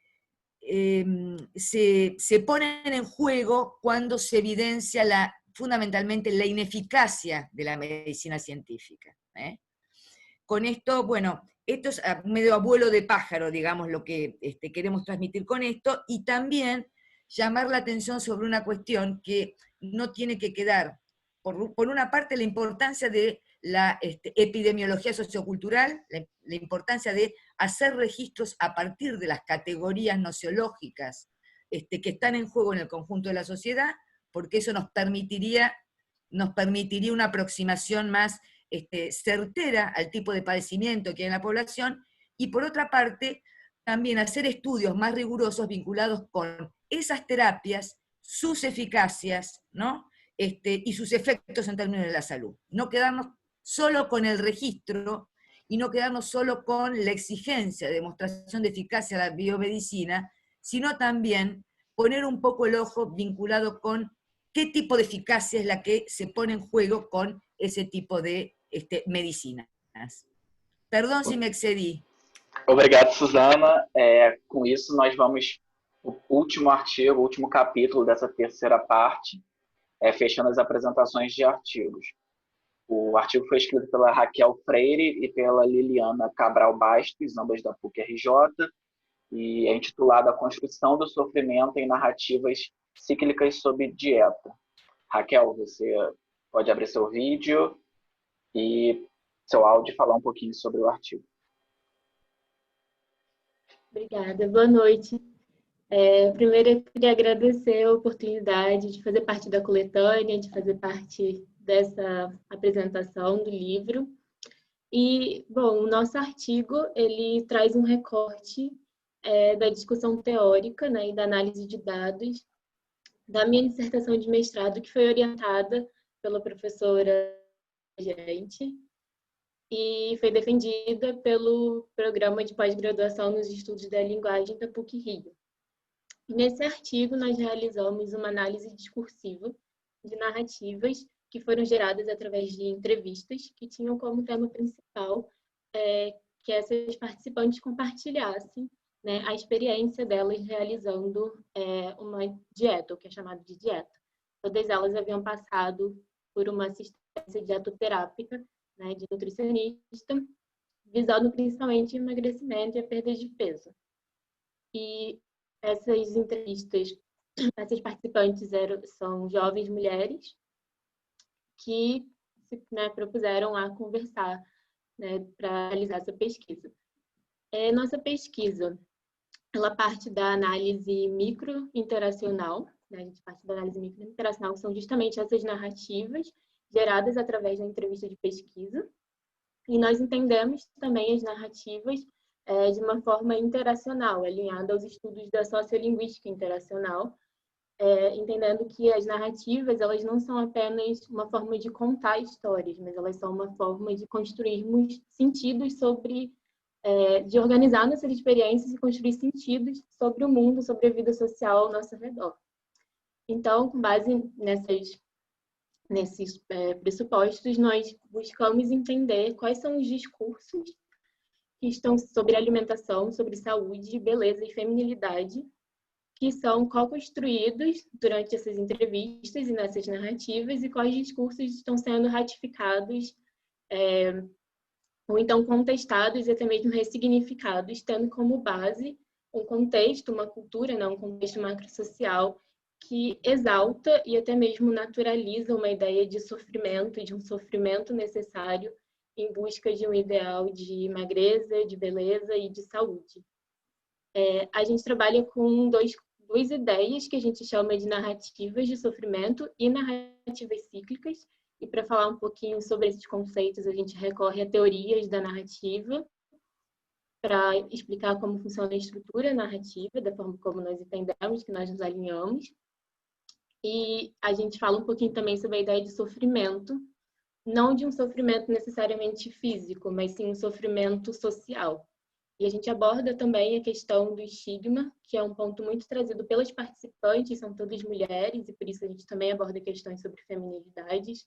ponen en juego cuando se evidencia fundamentalmente la ineficacia de la medicina científica. Con esto, bueno, esto es medio abuelo de pájaro, digamos, lo que queremos transmitir con esto, y también llamar la atención sobre una cuestión que no tiene que quedar, por una parte, la importancia de la epidemiología sociocultural, la importancia de hacer registros a partir de las categorías nociológicas que están en juego en el conjunto de la sociedad, porque eso nos permitiría nos permitiría una aproximación más certera al tipo de padecimiento que hay en la población, y por otra parte, también hacer estudios más rigurosos vinculados con esas terapias, sus eficacias, ¿no? Y sus efectos en términos de la salud. No quedarnos solo con el registro y no quedarnos solo con la exigencia de demostración de eficacia de la biomedicina, sino también poner un poco el ojo vinculado con qué tipo de eficacia es la que se pone en juego con ese tipo de medicinas. Perdão se me excedi. Obrigado, Suzana. Com isso, nós vamos para o último artigo, o último capítulo dessa terceira parte, fechando as apresentações de artigos. O artigo foi escrito pela Raquel Freire e pela Liliana Cabral Bastos, ambas da PUC-RJ, e é intitulado A Construção do Sofrimento em Narrativas Cíclicas sob Dieta. Raquel, você pode abrir seu vídeo e seu áudio e falar um pouquinho sobre o artigo. Obrigada, boa noite. Primeiro, eu queria agradecer a oportunidade de fazer parte da coletânea, de fazer parte dessa apresentação do livro. E, bom, o nosso artigo, ele traz um recorte da discussão teórica, né, e da análise de dados da minha dissertação de mestrado, que foi orientada pela professora Gente e foi defendida pelo Programa de Pós-Graduação nos Estudos da Linguagem da PUC-Rio. Nesse artigo, nós realizamos uma análise discursiva de narrativas que foram geradas através de entrevistas que tinham como tema principal que essas participantes compartilhassem, né, a experiência delas realizando uma dieta, o que é chamado de dieta. Todas elas haviam passado por uma assistência dietoterápica, né, de nutricionista, visando principalmente emagrecimento e a perda de peso. E essas entrevistas, essas participantes são jovens mulheres que se propuseram a conversar, né, para realizar essa pesquisa. Nossa pesquisa, ela parte da análise microinteracional, né? A gente parte da análise microinteracional, que são justamente essas narrativas geradas através da entrevista de pesquisa, e nós entendemos também as narrativas de uma forma interacional, alinhada aos estudos da sociolinguística interacional, entendendo que as narrativas, elas não são apenas uma forma de contar histórias, mas elas são uma forma de construirmos sentidos sobre, de organizar nossas experiências e construir sentidos sobre o mundo, sobre a vida social ao nosso redor. Então, com base nesses pressupostos, nós buscamos entender quais são os discursos que estão sobre alimentação, sobre saúde, beleza e feminilidade, que são co-construídos durante essas entrevistas e nessas narrativas, e quais discursos estão sendo ratificados ou então contestados e até mesmo ressignificados, tendo como base um contexto, uma cultura, um contexto macrosocial que exalta e até mesmo naturaliza uma ideia de sofrimento, de um sofrimento necessário em busca de um ideal de magreza, de beleza e de saúde. A gente trabalha com duas ideias que a gente chama de narrativas de sofrimento e narrativas cíclicas. E para falar um pouquinho sobre esses conceitos, a gente recorre a teorias da narrativa para explicar como funciona a estrutura narrativa, da forma como nós entendemos, que nós nos alinhamos. E a gente fala um pouquinho também sobre a ideia de sofrimento, não de um sofrimento necessariamente físico, mas sim um sofrimento social. E a gente aborda também a questão do estigma, que é um ponto muito trazido pelas participantes, são todas mulheres, e por isso a gente também aborda questões sobre feminilidades,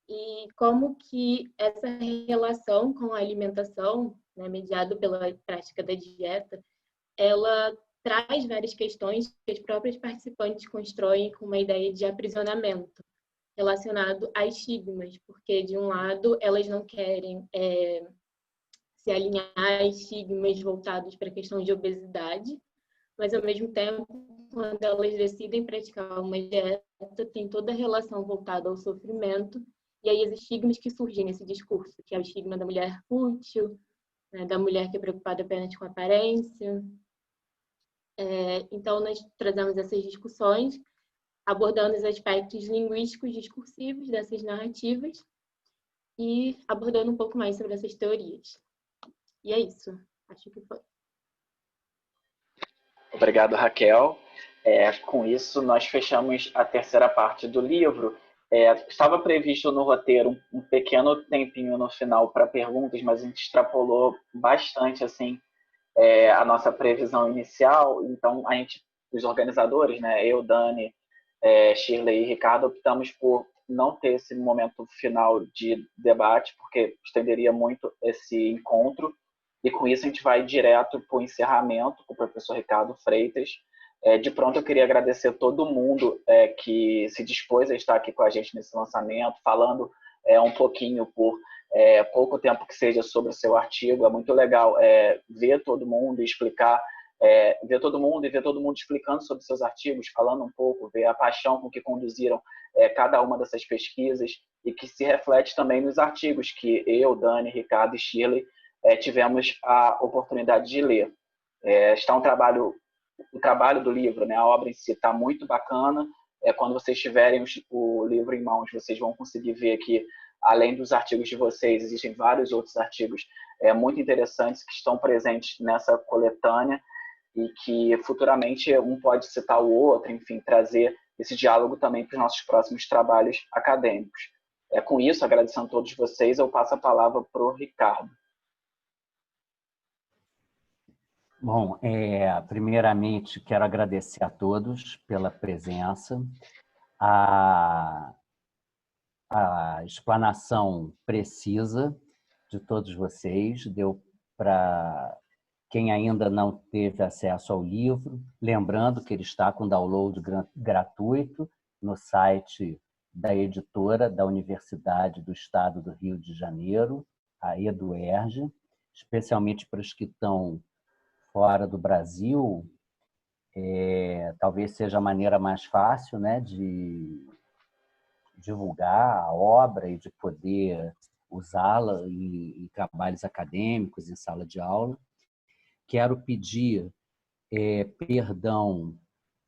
e como que essa relação com a alimentação, né, mediada pela prática da dieta, ela traz várias questões que as próprias participantes constroem com uma ideia de aprisionamento relacionado a estigmas, porque, de um lado, elas não querem se alinhar a estigmas voltados para a questão de obesidade, mas, ao mesmo tempo, quando elas decidem praticar uma dieta, tem toda a relação voltada ao sofrimento, e aí os estigmas que surgem nesse discurso, que é o estigma da mulher fútil, né, da mulher que é preocupada apenas com a aparência. Então, nós trazemos essas discussões. abordando os aspectos linguísticos discursivos dessas narrativas e abordando um pouco mais sobre essas teorias. E é isso, acho que foi. Obrigado, Raquel. Com isso, nós fechamos a terceira parte do livro. Estava previsto no roteiro um pequeno tempinho no final para perguntas, mas a gente extrapolou bastante assim, a nossa previsão inicial. Então, os organizadores, né, eu, Dani, Shirley e Ricardo, optamos por não ter esse momento final de debate, porque estenderia muito esse encontro. E com isso a gente vai direto para o encerramento com o professor Ricardo Freitas. De pronto eu queria agradecer a todo mundo que se dispôs a estar aqui com a gente nesse lançamento, falando um pouquinho por pouco tempo que seja sobre o seu artigo. É muito legal ver todo mundo e explicar, ver todo mundo explicando sobre seus artigos, falando um pouco, ver a paixão com que conduziram cada uma dessas pesquisas e que se reflete também nos artigos que eu, Dani, Ricardo e Shirley tivemos a oportunidade de ler. Está o trabalho do livro, né, a obra em si está muito bacana. Quando vocês tiverem o livro em mãos, vocês vão conseguir ver que, além dos artigos de vocês, existem vários outros artigos muito interessantes que estão presentes nessa coletânea e que futuramente um pode citar o outro, enfim, trazer esse diálogo também para os nossos próximos trabalhos acadêmicos. Com isso, agradecendo a todos vocês, eu passo a palavra para o Ricardo. Bom, primeiramente quero agradecer a todos pela presença. A explanação precisa de todos vocês deu para quem ainda não teve acesso ao livro, lembrando que ele está com download gratuito no site da editora da Universidade do Estado do Rio de Janeiro, a EduERJ, especialmente para os que estão fora do Brasil. Talvez seja a maneira mais fácil, né, de divulgar a obra e de poder usá-la em trabalhos acadêmicos, em sala de aula. Quero pedir perdão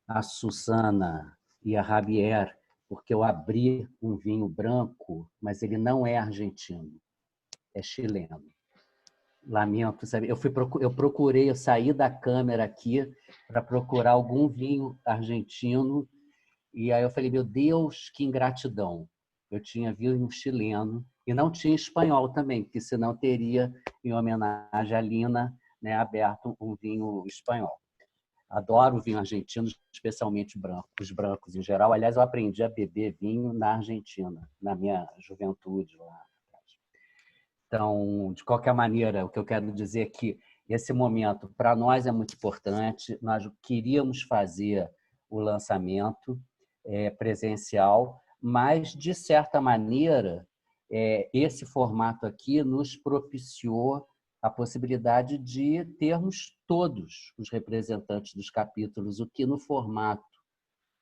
a Susana e a Javier, porque eu abri um vinho branco, mas ele não é argentino, é chileno. Lamento, sabe? Eu procurei, eu saí da câmera aqui para procurar algum vinho argentino e aí eu falei, meu Deus, que ingratidão. Eu tinha vinho chileno e não tinha espanhol também, porque senão teria, em homenagem à Lina, né, aberto um vinho espanhol. Adoro vinho argentino, especialmente branco, os brancos em geral. Aliás, eu aprendi a beber vinho na Argentina, na minha juventude lá. Então, de qualquer maneira, o que eu quero dizer é que esse momento, para nós, é muito importante. Nós queríamos fazer o lançamento presencial, mas, de certa maneira, esse formato aqui nos propiciou a possibilidade de termos todos os representantes dos capítulos, o que no formato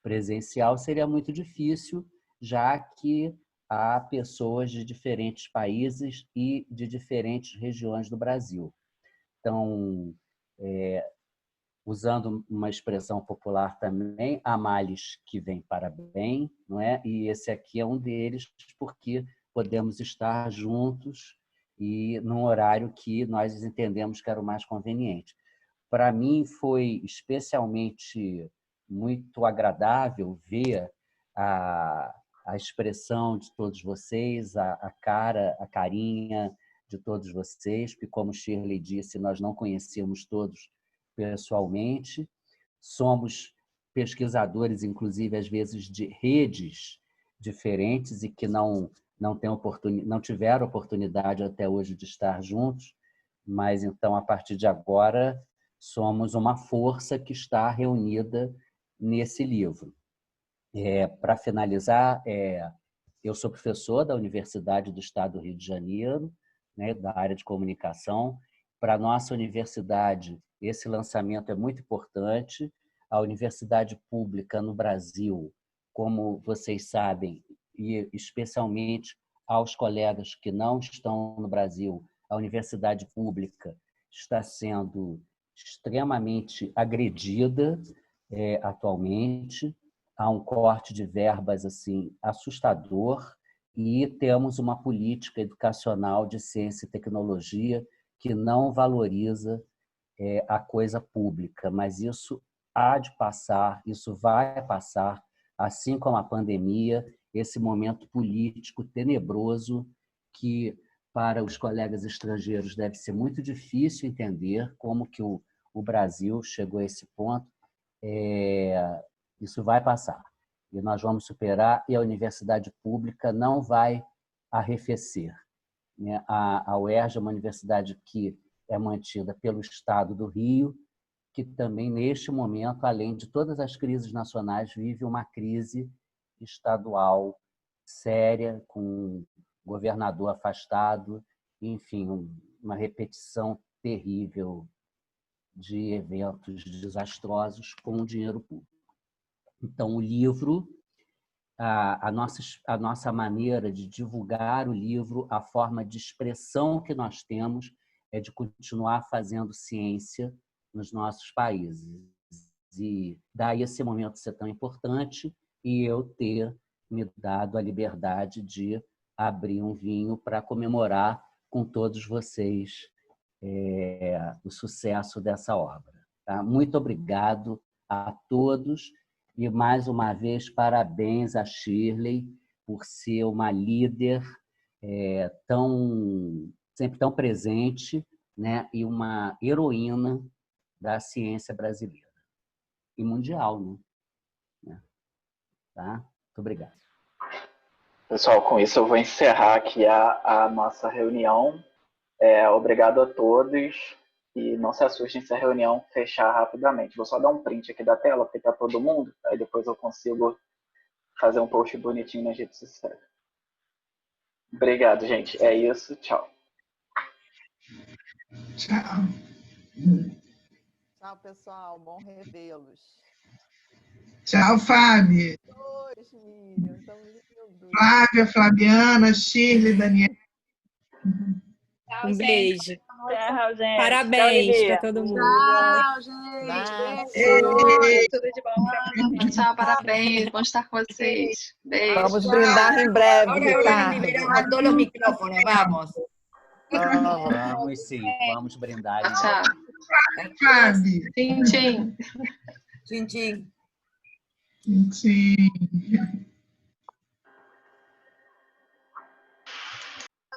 presencial seria muito difícil, já que há pessoas de diferentes países e de diferentes regiões do Brasil. Então, usando uma expressão popular também, há males que vêm para bem, não é? E esse aqui é um deles, porque podemos estar juntos e num horário que nós entendemos que era o mais conveniente. Para mim, foi especialmente muito agradável ver a expressão de todos vocês, a carinha de todos vocês, porque, como Shirley disse, nós não conhecemos todos pessoalmente, somos pesquisadores, inclusive, às vezes, de redes diferentes e que não tiveram oportunidade até hoje de estar juntos, mas, então, a partir de agora, somos uma força que está reunida nesse livro. Para finalizar, eu sou professor da Universidade do Estado do Rio de Janeiro, né, da área de comunicação. Para a nossa universidade, esse lançamento é muito importante. A universidade pública no Brasil, como vocês sabem, e especialmente aos colegas que não estão no Brasil, a universidade pública está sendo extremamente agredida atualmente. há um corte de verbas assim assustador e temos uma política educacional de ciência e tecnologia que não valoriza a coisa pública, mas isso há de passar, isso vai passar, assim como a pandemia, esse momento político tenebroso que para os colegas estrangeiros deve ser muito difícil entender como que o Brasil chegou a esse ponto. Isso vai passar e nós vamos superar, e a universidade pública não vai arrefecer. A UERJ é uma universidade que é mantida pelo Estado do Rio, que também, neste momento, além de todas as crises nacionais, vive uma crise estadual séria, com o governador afastado, enfim, uma repetição terrível de eventos desastrosos com o dinheiro público. Então, o livro, a nossa maneira de divulgar o livro, a forma de expressão que nós temos é de continuar fazendo ciência nos nossos países. E daí esse momento ser tão importante e eu ter me dado a liberdade de abrir um vinho para comemorar com todos vocês o sucesso dessa obra. Tá? Muito obrigado a todos e, mais uma vez, parabéns a Shirley por ser uma líder sempre tão presente, né? E uma heroína da ciência brasileira e mundial. Né? Tá? Muito obrigado. Pessoal, com isso eu vou encerrar aqui a nossa reunião. Obrigado a todos e não se assustem se a reunião fechar rapidamente. Vou só dar um print aqui da tela, porque está todo mundo, aí depois eu consigo fazer um post bonitinho nas redes sociais. Obrigado, gente. É isso. Tchau. Tchau. Tchau, pessoal. Bom revê-los. Tchau, Fábio. Dois, Miriam. Tão lindo. Flávia, Flaviana, Shirley, Daniela. Um beijo. Tchau, gente. Parabéns para todo mundo. Tchau, gente. Tudo de bom. Tchau, parabéns. Bom estar com vocês. Beijo. Vamos brindar em breve, Ahora liberamos todos los micrófonos, vamos. Vamos sim, vamos brindar. Tchau. Fábio. Tchim, tchim. Tchim, tchim. Tchim.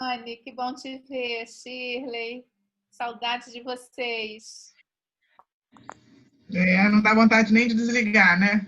Anne, que bom te ver. Shirley, saudades de vocês. Não dá vontade nem de desligar, né?